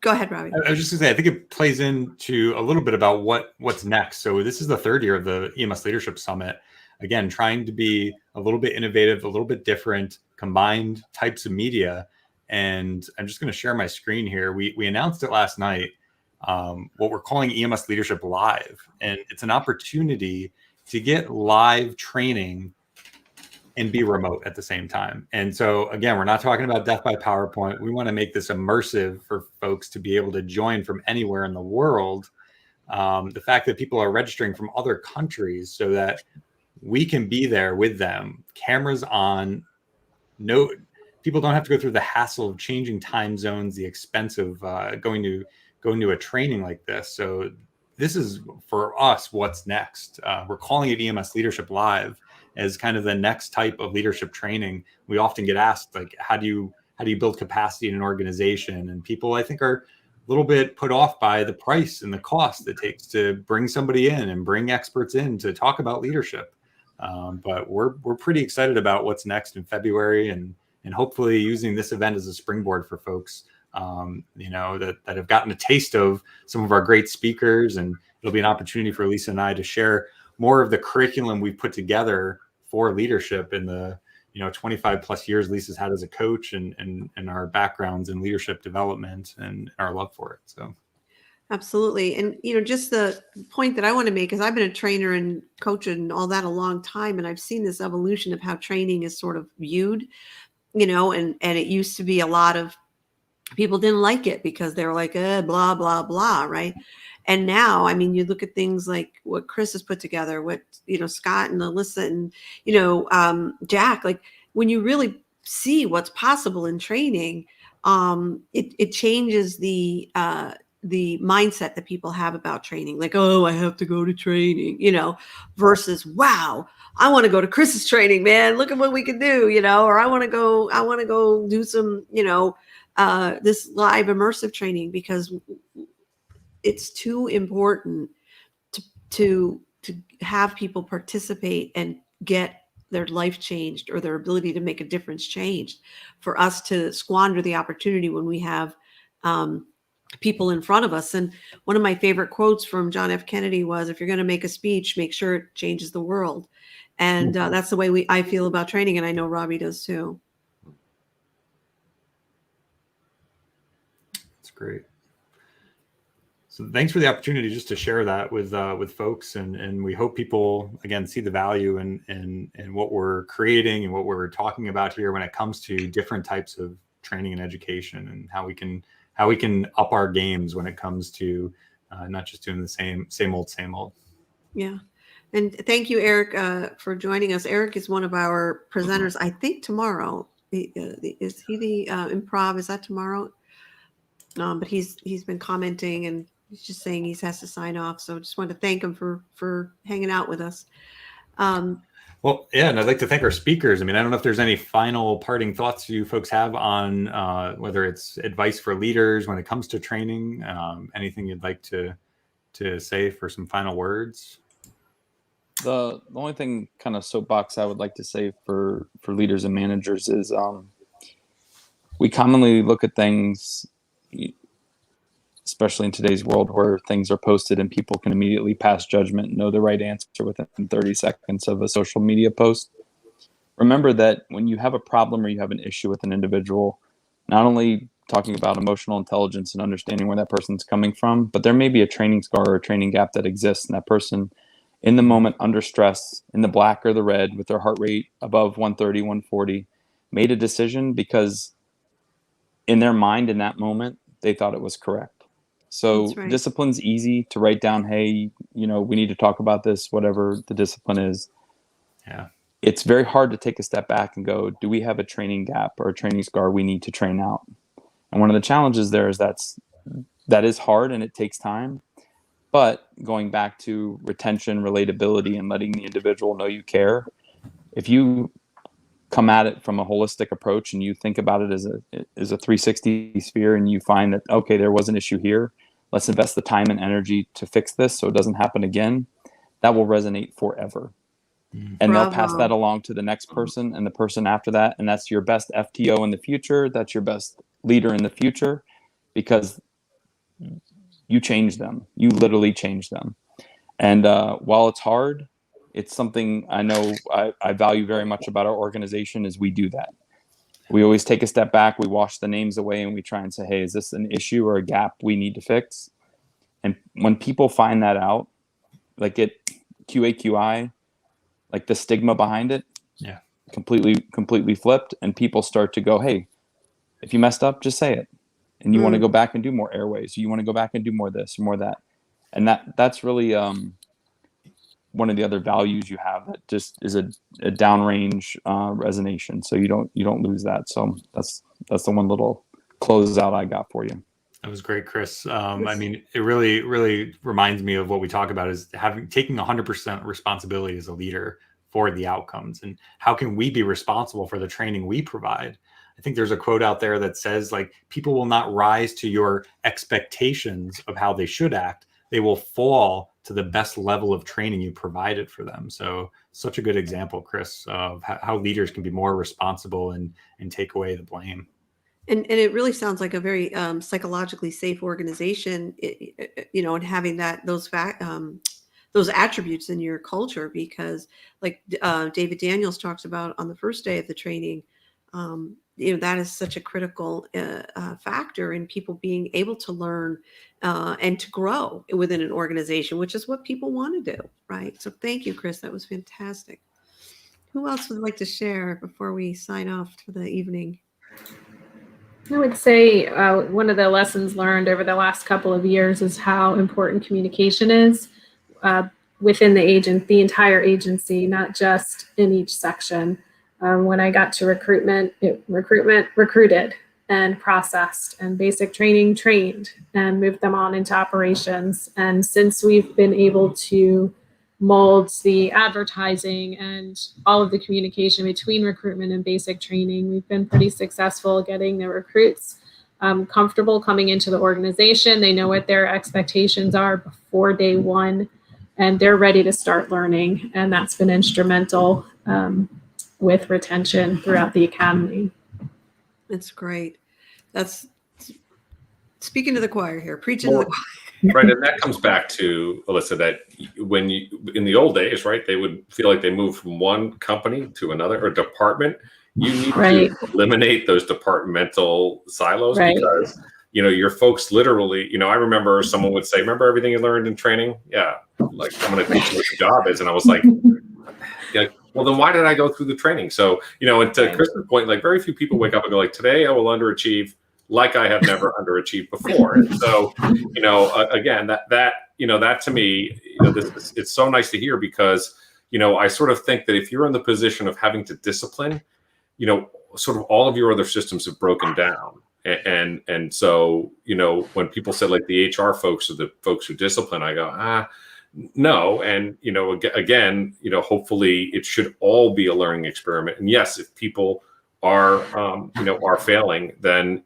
go ahead, Robbie.
I was just gonna say, I think it plays into a little bit about what's next. So this is the third year of the EMS Leadership Summit. Again, trying to be a little bit innovative, a little bit different, combined types of media. And I'm just going to share my screen here. We announced it last night, what we're calling EMS Leadership Live. And it's an opportunity to get live training and be remote at the same time. And so, again, we're not talking about death by PowerPoint. We want to make this immersive for folks to be able to join from anywhere in the world. The fact that people are registering from other countries so that we can be there with them, cameras on. No, people don't have to go through the hassle of changing time zones, the expense of going to a training like this. So this is for us what's next. We're calling it EMS Leadership Live as kind of the next type of leadership training. We often get asked, like, how do you build capacity in an organization? And people, I think, are a little bit put off by the price and the cost it takes to bring somebody in and bring experts in to talk about leadership. But we're pretty excited about what's next in February, and hopefully using this event as a springboard for folks, that have gotten a taste of some of our great speakers. And it'll be an opportunity for Lisa and I to share more of the curriculum we've put together for leadership in the 25 plus years Lisa's had as a coach, and our backgrounds in leadership development and our love for it. So
Absolutely. And, just the point that I want to make is I've been a trainer and coach and all that a long time. And I've seen this evolution of how training is sort of viewed, and it used to be a lot of people didn't like it because they were like, blah, blah, blah. Right. And now, I mean, you look at things like what Chris has put together, what, Scott and Alyssa and, Jack, like when you really see what's possible in training, it changes the mindset that people have about training. Like, oh, I have to go to training, versus, wow, I want to go to Chris's training, man. Look at what we can do, or I want to go do some, this live immersive training, because it's too important to have people participate and get their life changed or their ability to make a difference changed for us to squander the opportunity when we have people in front of us. And one of my favorite quotes from John F. Kennedy was, if you're going to make a speech, make sure it changes the world. And that's the way I feel about training. And I know Robbie does too.
that's great. So thanks for the opportunity just to share that with folks, and we hope people again see the value in what we're creating and what we're talking about here when it comes to different types of training and education, and how we can up our games when it comes to not just doing the same old. Yeah.
And thank you, Eric, for joining us. Eric is one of our presenters, I think tomorrow. Is he the improv? Is that tomorrow? But he's been commenting, and he's just saying he has to sign off. So just want to thank him for hanging out with us.
Well, yeah, and I'd like to thank our speakers. I mean, I don't know if there's any final parting thoughts you folks have on whether it's advice for leaders when it comes to training, anything you'd like to say for some final words.
The only thing, kind of soapbox, I would like to say for leaders and managers is we commonly look at things, especially in today's world, where things are posted and people can immediately pass judgment, know the right answer within 30 seconds of a social media post. Remember that when you have a problem or you have an issue with an individual, not only talking about emotional intelligence and understanding where that person's coming from, but there may be a training scar or a training gap that exists in that person in the moment, under stress, in the black or the red, with their heart rate above 130, 140, made a decision because in their mind in that moment, they thought it was correct. So right. Discipline's easy to write down, hey, we need to talk about this, whatever the discipline is.
Yeah.
It's very hard to take a step back and go, do we have a training gap or a training scar we need to train out? And one of the challenges there is that is hard and it takes time. But going back to retention, relatability, and letting the individual know you care, if you come at it from a holistic approach and you think about it as a 360 sphere, and you find that, okay, there was an issue here, let's invest the time and energy to fix this so it doesn't happen again, that will resonate forever. And they'll pass that along to the next person and the person after that. And that's your best FTO in the future. That's your best leader in the future, because you change them. You literally change them. And while it's hard, it's something I know I value very much about our organization is we do that. We always take a step back, we wash the names away, and we try and say, hey, is this an issue or a gap we need to fix? And when people find that out, like QAQI, like the stigma behind it,
yeah,
completely flipped, and people start to go, hey, if you messed up, just say it. And you want to go back and do more airways. You want to go back and do more this, more that. And that's really one of the other values you have that just is a downrange resonation. So you don't lose that. So that's the one little closeout I got for you.
That was great, Chris. I mean, it really, really reminds me of what we talk about is taking 100% responsibility as a leader for the outcomes, and how can we be responsible for the training we provide. I think there's a quote out there that says, like, people will not rise to your expectations of how they should act. They will fall to the best level of training you provided for them. So such a good example, Chris, of how leaders can be more responsible and take away the blame.
And it really sounds like a very psychologically safe organization, and having those attributes in your culture, because like David Daniels talks about on the first day of the training, that is such a critical factor in people being able to learn and to grow within an organization, which is what people want to do, right? So thank you, Chris. That was fantastic. Who else would like to share before we sign off for the evening?
I would say one of the lessons learned over the last couple of years is how important communication is within the entire agency, not just in each section. When I got to recruitment, recruited and processed, and basic training trained and moved them on into operations. And since we've been able to mold the advertising and all of the communication between recruitment and basic training, we've been pretty successful getting the recruits comfortable coming into the organization. They know what their expectations are before day one, and they're ready to start learning. And that's been instrumental with retention throughout the academy.
That's great. That's speaking to the choir here, preaching to the choir.
Right, and that comes back to, Alyssa, that when you, in the old days, right, they would feel like they moved from one company to another or department. You need to eliminate those departmental silos, because, your folks literally, I remember someone would say, remember everything you learned in training? Yeah, like, I'm going to teach you what your job is. And I was like, yeah, well, then why did I go through the training? So, and to Kristen's point, like, very few people wake up and go like, today I will underachieve like I have never underachieved before. And so, again, that to me, it's so nice to hear, because, I sort of think that if you're in the position of having to discipline, sort of all of your other systems have broken down. And so, when people say like the HR folks are the folks who discipline, I go, no. And, again, hopefully it should all be a learning experiment. And yes, if people are failing, then,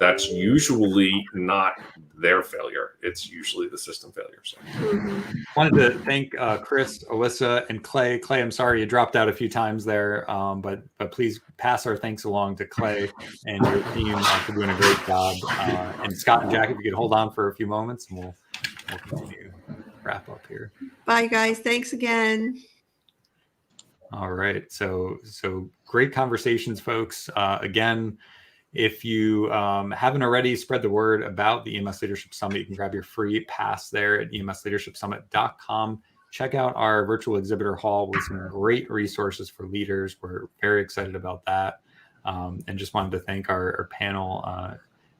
that's usually not their failure. It's usually the system failure. So
wanted to thank Chris, Alyssa, and Clay. Clay, I'm sorry you dropped out a few times there, but please pass our thanks along to Clay and your team for doing a great job. And Scott and Jack, if you could hold on for a few moments, and we'll continue to wrap up here.
Bye, guys. Thanks again.
All right. So great conversations, folks. Again, if you haven't already, spread the word about the EMS Leadership Summit. You can grab your free pass there at emsleadershipsummit.com. Check out our virtual exhibitor hall with some great resources for leaders. We're very excited about that. And just wanted to thank our panel.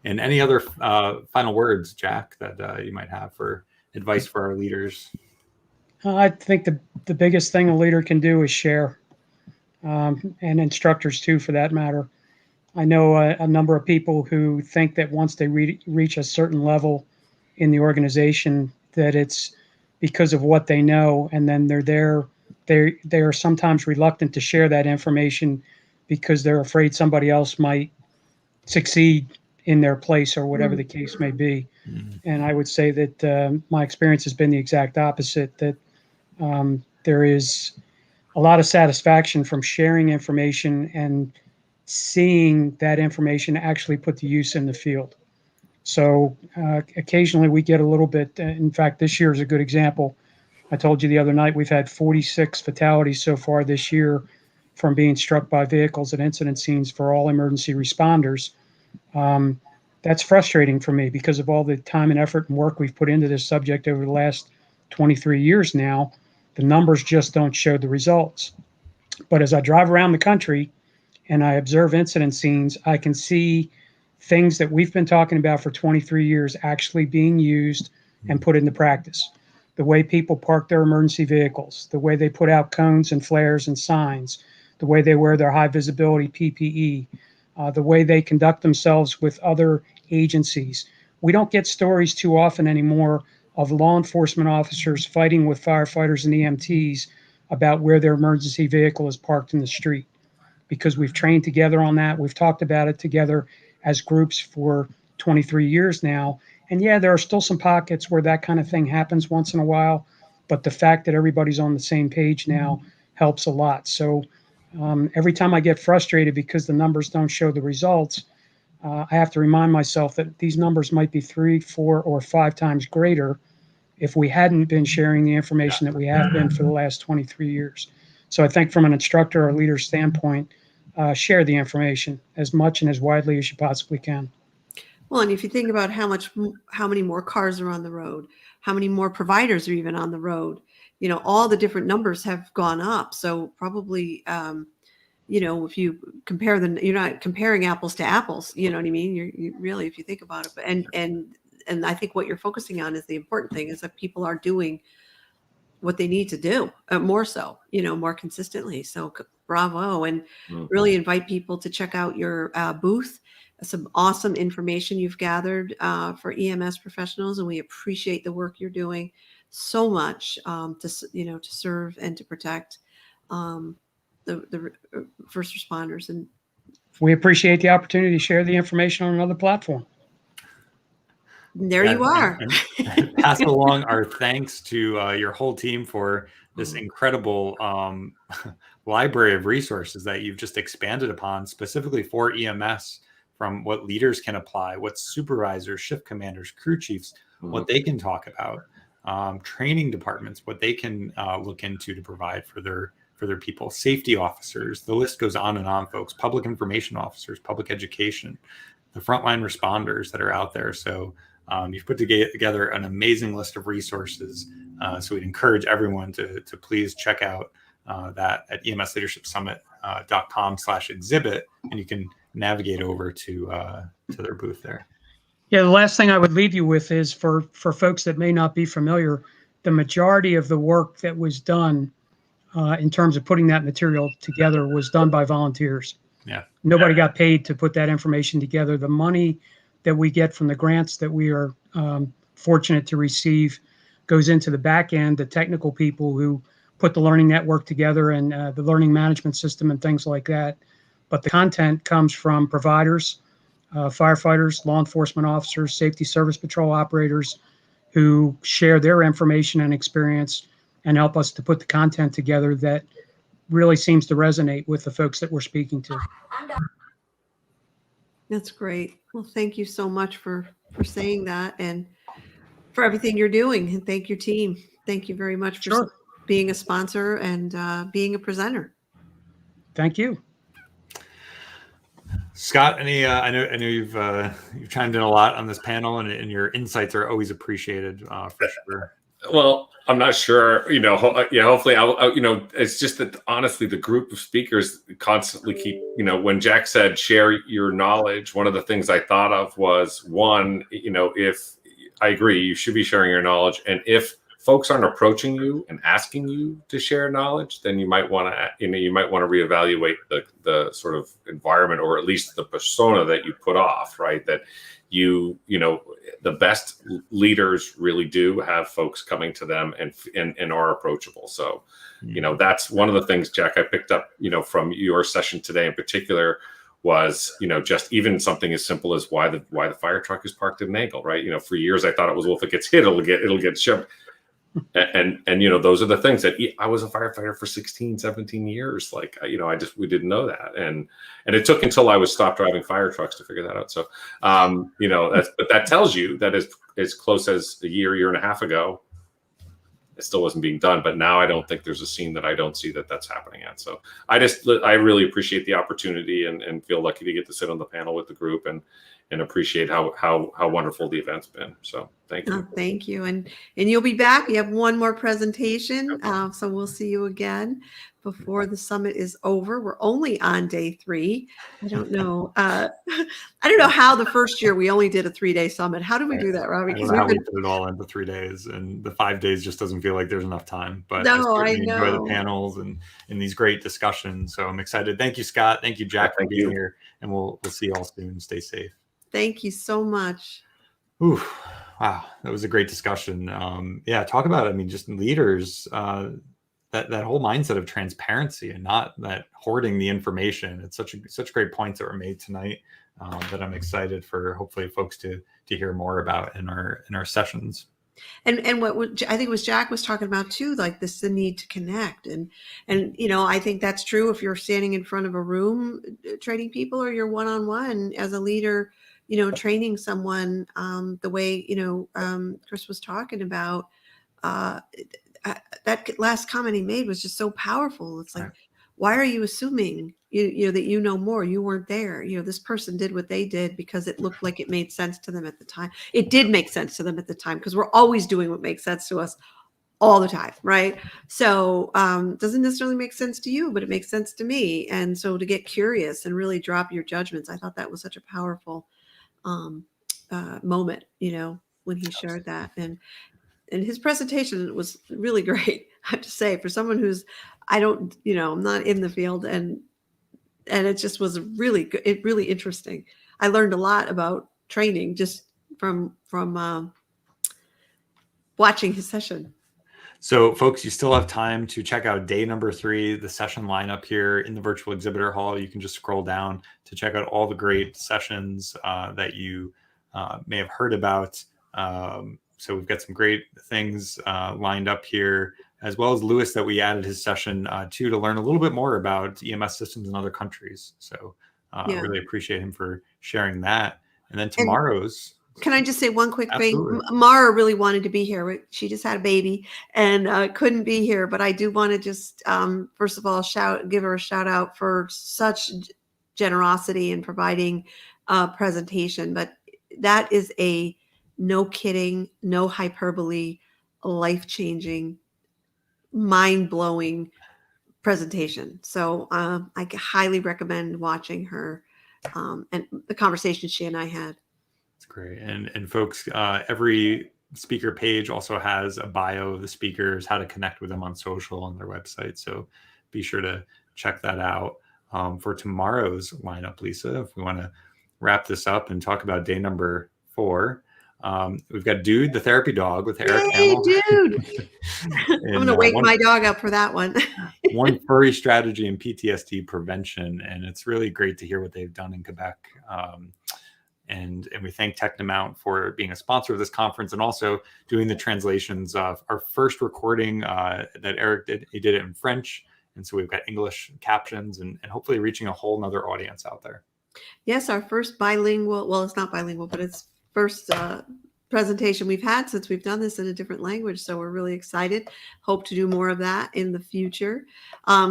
And any other final words, Jack, that you might have for advice for our leaders?
I think the biggest thing a leader can do is share, and instructors too, for that matter. I know a number of people who think that once they reach a certain level in the organization, that it's because of what they know, and then they are sometimes reluctant to share that information because they're afraid somebody else might succeed in their place, or whatever the case may be. And I would say that my experience has been the exact opposite, that there is a lot of satisfaction from sharing information and seeing that information actually put to use in the field. So occasionally we get a little bit, in fact, this year is a good example. I told you the other night, we've had 46 fatalities so far this year from being struck by vehicles at incident scenes for all emergency responders. That's frustrating for me because of all the time and effort and work we've put into this subject over the last 23 years now. The numbers just don't show the results. But as I drive around the country and I observe incident scenes, I can see things that we've been talking about for 23 years actually being used and put into practice. the way people park their emergency vehicles, the way they put out cones and flares and signs, the way they wear their high visibility PPE, the way they conduct themselves with other agencies. We don't get stories too often anymore of law enforcement officers fighting with firefighters and EMTs about where their emergency vehicle is parked in the street, because we've trained together on that. We've talked about it together as groups for 23 years now. And yeah, there are still some pockets where that kind of thing happens once in a while, but the fact that everybody's on the same page now helps a lot. So every time I get frustrated because the numbers don't show the results, I have to remind myself that these numbers might be 3, 4, or 5 times greater if we hadn't been sharing the information that we have been for the last 23 years. So I think from an instructor or leader standpoint, share the information as much and as widely as you possibly can.
Well, and if you think about how many more cars are on the road, how many more providers are even on the road, all the different numbers have gone up. So probably, if you compare you're not comparing apples to apples. You know what I mean? You really, if you think about it, and I think what you're focusing on is the important thing is that people are doing what they need to do more so, more consistently. So bravo. And really invite people to check out your booth. Some awesome information you've gathered for EMS professionals. And we appreciate the work you're doing so much to serve and to protect the first responders. And
we appreciate the opportunity to share the information on another platform.
There you are.
And pass along our thanks to your whole team for this incredible library of resources that you've just expanded upon specifically for EMS, from what leaders can apply, what supervisors, shift commanders, crew chiefs, what they can talk about, training departments, what they can look into to provide for their people, safety officers, the list goes on and on, folks, public information officers, public education, the frontline responders that are out there. So you've put together an amazing list of resources. So we'd encourage everyone to please check out that at emsleadershipsummit.com/exhibit, and you can navigate over to their booth there.
Yeah, the last thing I would leave you with is for folks that may not be familiar, the majority of the work that was done in terms of putting that material together was done by volunteers.
Yeah.
Nobody got paid to put that information together. The money that we get from the grants that we are fortunate to receive goes into the back end, the technical people who put the learning network together and the learning management system and things like that. But the content comes from providers, firefighters, law enforcement officers, safety service patrol operators who share their information and experience and help us to put the content together that really seems to resonate with the folks that we're speaking to.
That's great. Well, thank you so much for saying that and for everything you're doing. And thank your team. Thank you very much for being a sponsor and being a presenter.
Thank you.
Scott, any I know you've chimed in a lot on this panel, and your insights are always appreciated for sure.
Well, I'm not sure, hopefully it's just that honestly, the group of speakers constantly keep, when Jack said, share your knowledge, one of the things I thought of was if I agree, you should be sharing your knowledge. And if folks aren't approaching you and asking you to share knowledge, then you might want to, reevaluate the sort of environment, or at least the persona that you put off, right? That the best leaders really do have folks coming to them and are approachable. So, that's one of the things, Jack, I picked up, from your session today in particular was, just even something as simple as why the fire truck is parked at an angle, right? For years I thought it was, well, if it gets hit, it'll get shipped. And those are the things that I was a firefighter for 16, 17 years. Like, we didn't know that. And it took until I was stopped driving fire trucks to figure that out. So, but that tells you that as close as a year and a half ago, it still wasn't being done. But now I don't think there's a scene that I don't see that's happening at. So I really appreciate the opportunity and feel lucky to get to sit on the panel with the group. And and appreciate how wonderful the event's been. So thank you.
Oh, thank you. And you'll be back. You have one more presentation. So we'll see you again before the summit is over. We're only on day 3. I don't know. I don't know how the first year we only did a 3-day summit. How did we do that, Robbie?
I don't know how we put it all into 3 days, and the 5 days just doesn't feel like there's enough time. But I
No, I
certainly enjoy the
know.
panels and these great discussions. So I'm excited. Thank you, Scott. Thank you, Jack, for
Thank
being
you.
here. And we'll see you all soon. Stay safe.
Thank you so much.
Ooh, wow, that was a great discussion. Yeah, talk about, I mean, just leaders, that whole mindset of transparency and not that hoarding the information. It's such great points that were made tonight that I'm excited for hopefully folks to hear more about in our sessions.
And what I think was Jack was talking about too, like this, the need to connect. And I think that's true if you're standing in front of a room training people, or you're one-on-one as a leader, training someone the way, Chris was talking about. That last comment he made was just so powerful. It's like, why are you assuming that you know more? You weren't there. This person did what they did because it looked like it made sense to them at the time. It did make sense to them at the time, because we're always doing what makes sense to us all the time, right? So doesn't necessarily make sense to you, but it makes sense to me. And so to get curious and really drop your judgments, I thought that was such a powerful moment, when he shared that. And his presentation was really great, I have to say, for someone who's, I'm not in the field, and it just was really good, really interesting. I learned a lot about training just from watching his session.
So folks, you still have time to check out day number 3, the session lineup here in the virtual exhibitor hall. You can just scroll down to check out all the great sessions that you may have heard about. So we've got some great things lined up here, as well as Lewis that we added his session to learn a little bit more about EMS systems in other countries. So really appreciate him for sharing that. And then tomorrow's.
Can I just say one quick
Absolutely.
thing? Mara really wanted to be here. She just had a baby and couldn't be here. But I do want to just, first of all, give her a shout out for such generosity in providing a presentation. But that is a no kidding, no hyperbole, life-changing, mind-blowing presentation. So I highly recommend watching her and the conversation she and I had.
That's great. And folks, every speaker page also has a bio of the speakers, how to connect with them on social on their website. So be sure to check that out. For tomorrow's lineup, Lisa, if we want to wrap this up and talk about day number 4, we've got Dude, the therapy dog with Eric Hamill.
Dude. I'm going to wake my dog up for that one.
One furry strategy in PTSD prevention. And it's really great to hear what they've done in Quebec. And we thank Technomount for being a sponsor of this conference and also doing the translations of our first recording that Eric did. He did it in French. And so we've got English captions and hopefully reaching a whole nother audience out there.
Yes, our first bilingual, well, it's not bilingual, but it's first presentation we've had since we've done this in a different language. So we're really excited. Hope to do more of that in the future.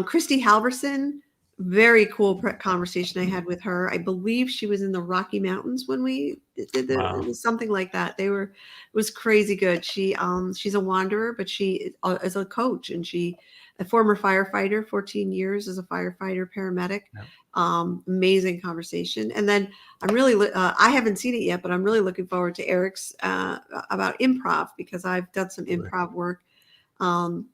Christy Halverson, very cool conversation I had with her. I believe she was in the Rocky Mountains when we did
Wow.
something like that. It was crazy good. She's a wanderer, but she is a coach, and a former firefighter, 14 years as a firefighter paramedic.
Yeah.
Amazing conversation. And then I'm really, I haven't seen it yet, but I'm really looking forward to Eric's about improv, because I've done some improv work. And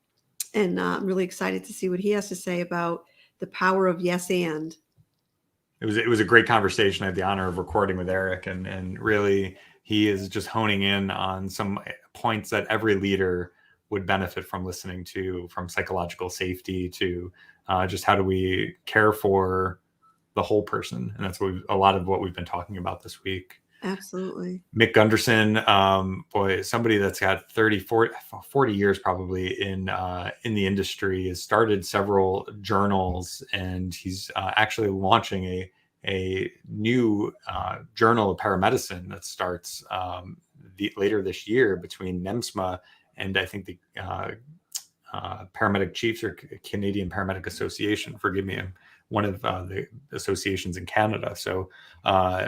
I'm really excited to see what he has to say about the power of yes and.
It was a great conversation. I had the honor of recording with Eric, and really he is just honing in on some points that every leader would benefit from listening to, from psychological safety to just how do we care for the whole person. And that's a lot of what we've been talking about this week.
Absolutely.
Mick Gunderson, boy, somebody that's got 40 years probably in the industry, has started several journals, and he's actually launching a new journal of paramedicine that starts later this year between NEMSMA and I think the paramedic chiefs, or Canadian Paramedic Association. Forgive me, I'm one of the associations in Canada. So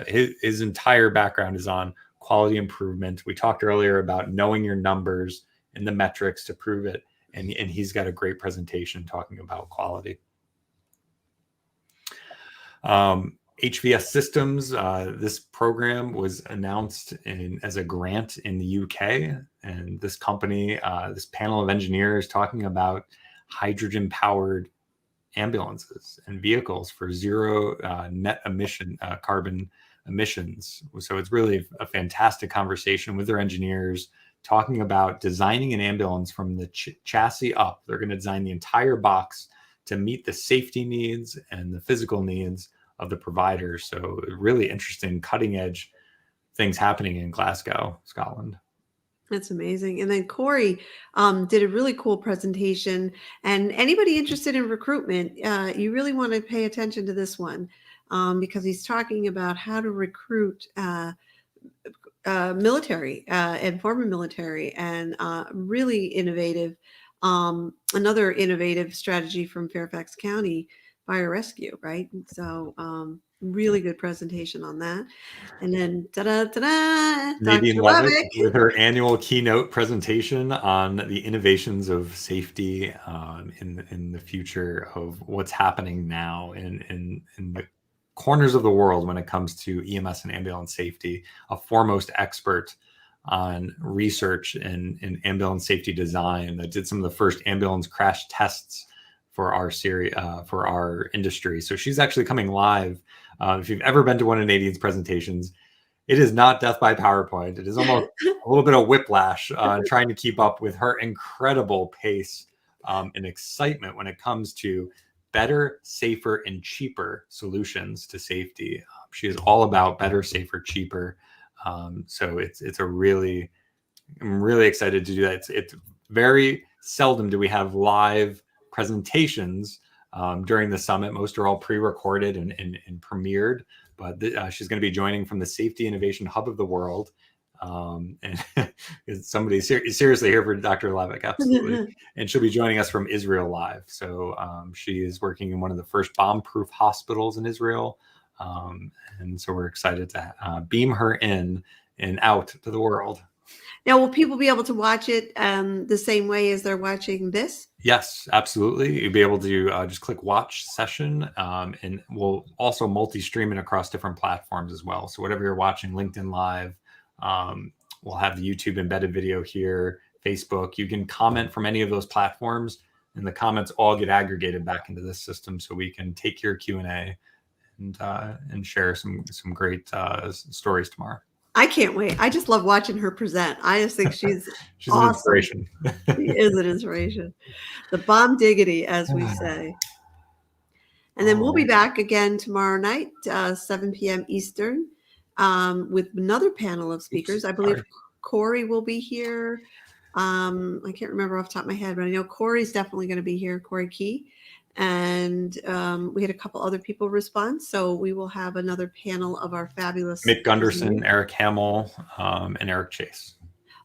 his entire background is on quality improvement. We talked earlier about knowing your numbers and the metrics to prove it. And he's got a great presentation talking about quality. HVS Systems, this program was announced as a grant in the UK. And this company, this panel of engineers talking about hydrogen-powered ambulances and vehicles for zero net carbon emissions. So it's really a fantastic conversation with their engineers talking about designing an ambulance from the chassis up. They're going to design the entire box to meet the safety needs and the physical needs of the providers. So really interesting, cutting edge things happening in Glasgow, Scotland.
That's amazing. And then Corey did a really cool presentation. And anybody interested in recruitment, you really want to pay attention to this one because he's talking about how to recruit military and former military, and really innovative. Another innovative strategy from Fairfax County Fire Rescue, right? So really good presentation on that. And then
Nadine
Dr.
Levick
Levick
with her annual keynote presentation on the innovations of safety in the future of what's happening now in the corners of the world when it comes to EMS and ambulance safety, a foremost expert on research in ambulance safety design that did some of the first ambulance crash tests for our series, for our industry. So she's actually coming live. If you've ever been to one of Nadine's presentations, it is not death by PowerPoint. It is almost a little bit of whiplash trying to keep up with her incredible pace and excitement when it comes to better, safer, and cheaper solutions to safety. She is all about better, safer, cheaper. So it's a really, I'm really excited to do that. It's very seldom do we have live presentations during the summit. Most are all pre-recorded and premiered, but she's going to be joining from the Safety Innovation Hub of the world. And somebody seriously here for Dr. Levick, absolutely. And she'll be joining us from Israel live. So she is working in one of the first bomb-proof hospitals in Israel. And so we're excited to beam her in and out to the world.
Now, will people be able to watch it the same way as they're watching this?
Yes, absolutely. You'll be able to just click watch session, and we'll also multi-stream it across different platforms as well. So whatever you're watching, LinkedIn Live, we'll have the YouTube embedded video here, Facebook. You can comment from any of those platforms, and the comments all get aggregated back into this system so we can take your Q&A and share some great stories tomorrow.
I can't wait. I just love watching her present. I just think she's
She's
awesome.
an inspiration.
She is an inspiration. The bomb diggity, as we say. And then we'll be back again tomorrow night, 7 p.m. Eastern, with another panel of speakers. I believe Corey will be here. I can't remember off the top of my head, but I know Corey's definitely going to be here, Corey Key. And we had a couple other people respond. So we will have another panel of our fabulous
Mick Gunderson, Eric Hamill, and Eric Chase.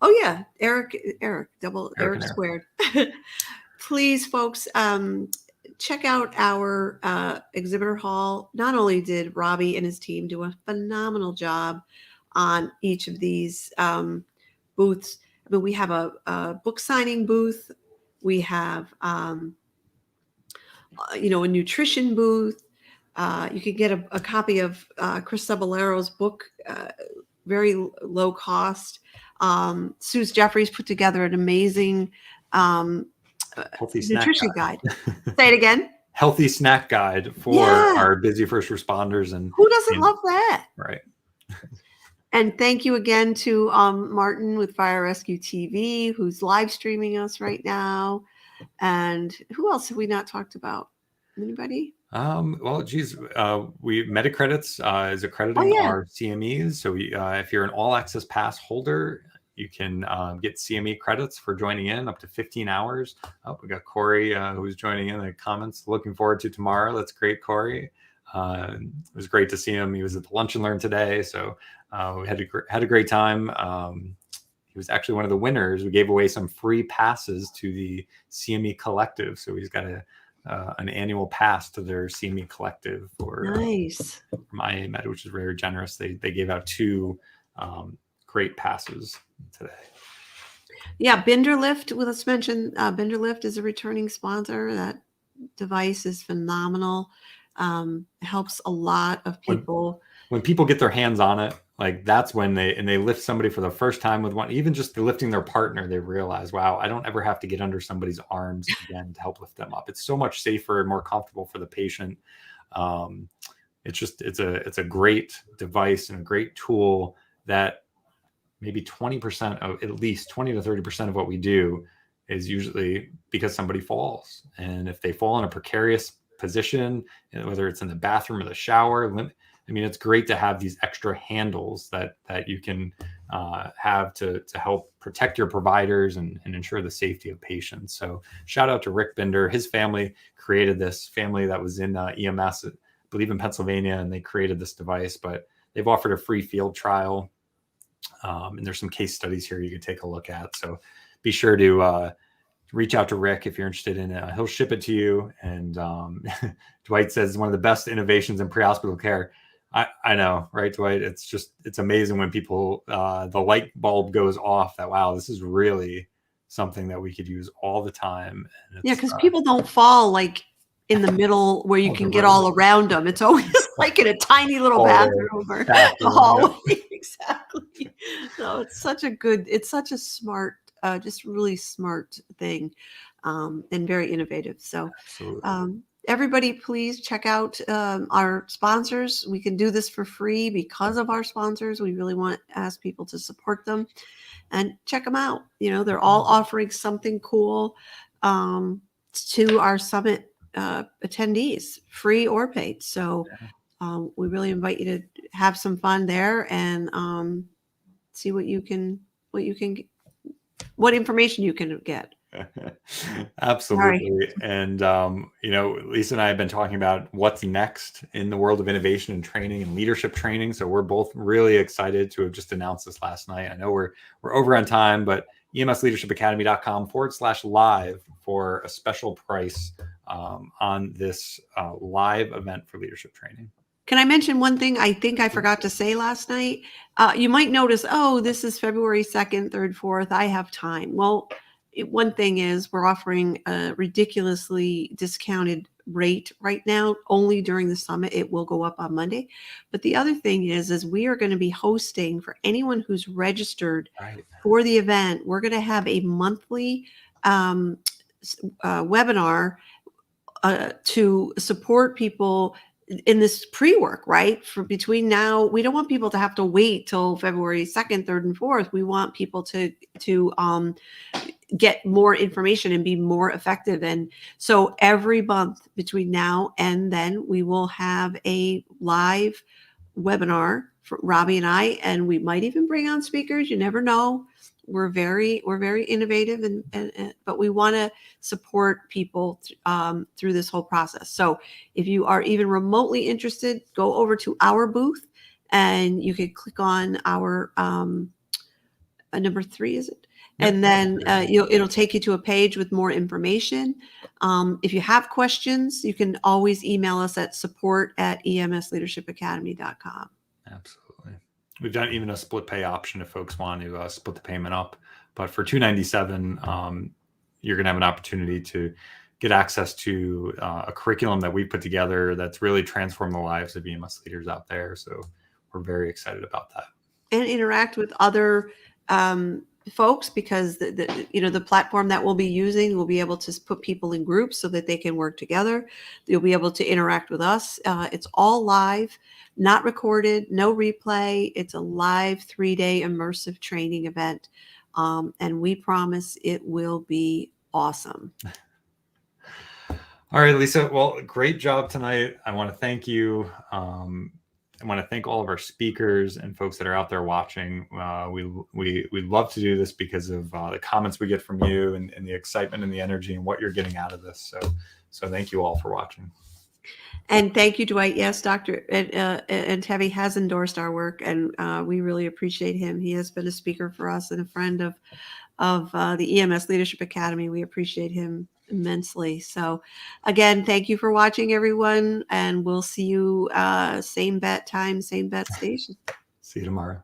Oh, yeah. Eric, double Eric squared. Please, folks, check out our exhibitor hall. Not only did Robbie and his team do a phenomenal job on each of these booths, but we have a book signing booth. We have a nutrition booth. You could get a copy of Chris Ceballero's book, very low cost. Suze Jeffries put together an amazing
healthy
nutrition guide. Say it again.
Healthy snack guide for our busy first responders. And
who doesn't love that?
Right.
And thank you again to Martin with Fire Rescue TV, who's live streaming us right now. And who else have we not talked about? Anybody?
Well, geez, MediCredits is accrediting our CMEs. So if you're an all access pass holder, you can get CME credits for joining in up to 15 hours. Oh, we got Corey who's joining in the comments. Looking forward to tomorrow. That's great, Corey. It was great to see him. He was at the Lunch and Learn today. So we had a great time. he was actually one of the winners. We gave away some free passes to the CME Collective. So he's got an annual pass to their CME Collective for
Nice.
from IAMed, which is very generous. They gave out 2 great passes today.
Yeah, Binderlift. Well, let's mention Binderlift is a returning sponsor. That device is phenomenal. Helps a lot of people.
When people get their hands on it, like that's when they lift somebody for the first time with one, even just lifting their partner, they realize, wow, I don't ever have to get under somebody's arms again to help lift them up. It's so much safer and more comfortable for the patient. It's a great device and a great tool that maybe 20% of, at least 20 to 30% of what we do is usually because somebody falls. And if they fall in a precarious position, whether it's in the bathroom or the shower, I mean, it's great to have these extra handles that you can have to help protect your providers and ensure the safety of patients. So shout out to Rick Binder. His family created this, family that was in EMS, I believe in Pennsylvania, and they created this device, but they've offered a free field trial. And there's some case studies here you can take a look at. So be sure to reach out to Rick if you're interested in it. He'll ship it to you. And Dwight says one of the best innovations in pre-hospital care. I know, right, Dwight? It's amazing when people, the light bulb goes off that, wow, this is really something that we could use all the time.
Yeah, because people don't fall like in the middle where you can get all around them. It's always like in a tiny little bathroom or the hallway. Yep. Exactly. So it's such a smart, just really smart thing, and very innovative. So everybody, please check out our sponsors. We can do this for free because of our sponsors. We really want to ask people to support them and check them out. You know, they're all offering something cool to our summit attendees, free or paid. So we really invite you to have some fun there and see what information you can get.
Absolutely. Sorry. And, Lisa and I have been talking about what's next in the world of innovation and training and leadership training. So we're both really excited to have just announced this last night. I know we're over on time, but emsleadershipacademy.com/live for a special price on this live event for leadership training.
Can I mention one thing I think I forgot to say last night? You might notice, this is February 2nd, 3rd, 4th. I have time. Well, one thing is we're offering a ridiculously discounted rate right now, only during the summit. It will go up on Monday. But the other thing is we are going to be hosting, for anyone who's registered for the event, we're going to have a monthly webinar to support people in this pre-work, right? For between now, we don't want people to have to wait till February 2nd, 3rd, and 4th. We want people to get more information and be more effective. And so every month between now and then, we will have a live webinar for Robbie and I, and we might even bring on speakers. You never know. We're very innovative, but we want to support people through this whole process. So if you are even remotely interested, go over to our booth and you can click on our number 3, is it? Yep. And then it'll take you to a page with more information. If you have questions, you can always email us at support@emsleadershipacademy.com.
Absolutely. We've done even a split pay option if folks want to split the payment up. But for $297, you're going to have an opportunity to get access to a curriculum that we put together that's really transformed the lives of EMS leaders out there. So we're very excited about that.
And interact with other folks, because the platform that we'll be using will be able to put people in groups so that they can work together. You'll be able to interact with us. It's all live, not recorded, no replay. It's a live 3-day immersive training event. And we promise it will be awesome.
All right, Lisa. Well, great job tonight. I want to thank you. I want to thank all of our speakers and folks that are out there watching. We love to do this because of the comments we get from you and the excitement and the energy and what you're getting out of this. So thank you all for watching.
And thank you, Dwight. Yes, Dr. And Tevi has endorsed our work, and we really appreciate him. He has been a speaker for us and a friend of the EMS Leadership Academy. We appreciate him immensely. So, again, thank you for watching, everyone, and we'll see you same bat time, same bat station.
See you tomorrow.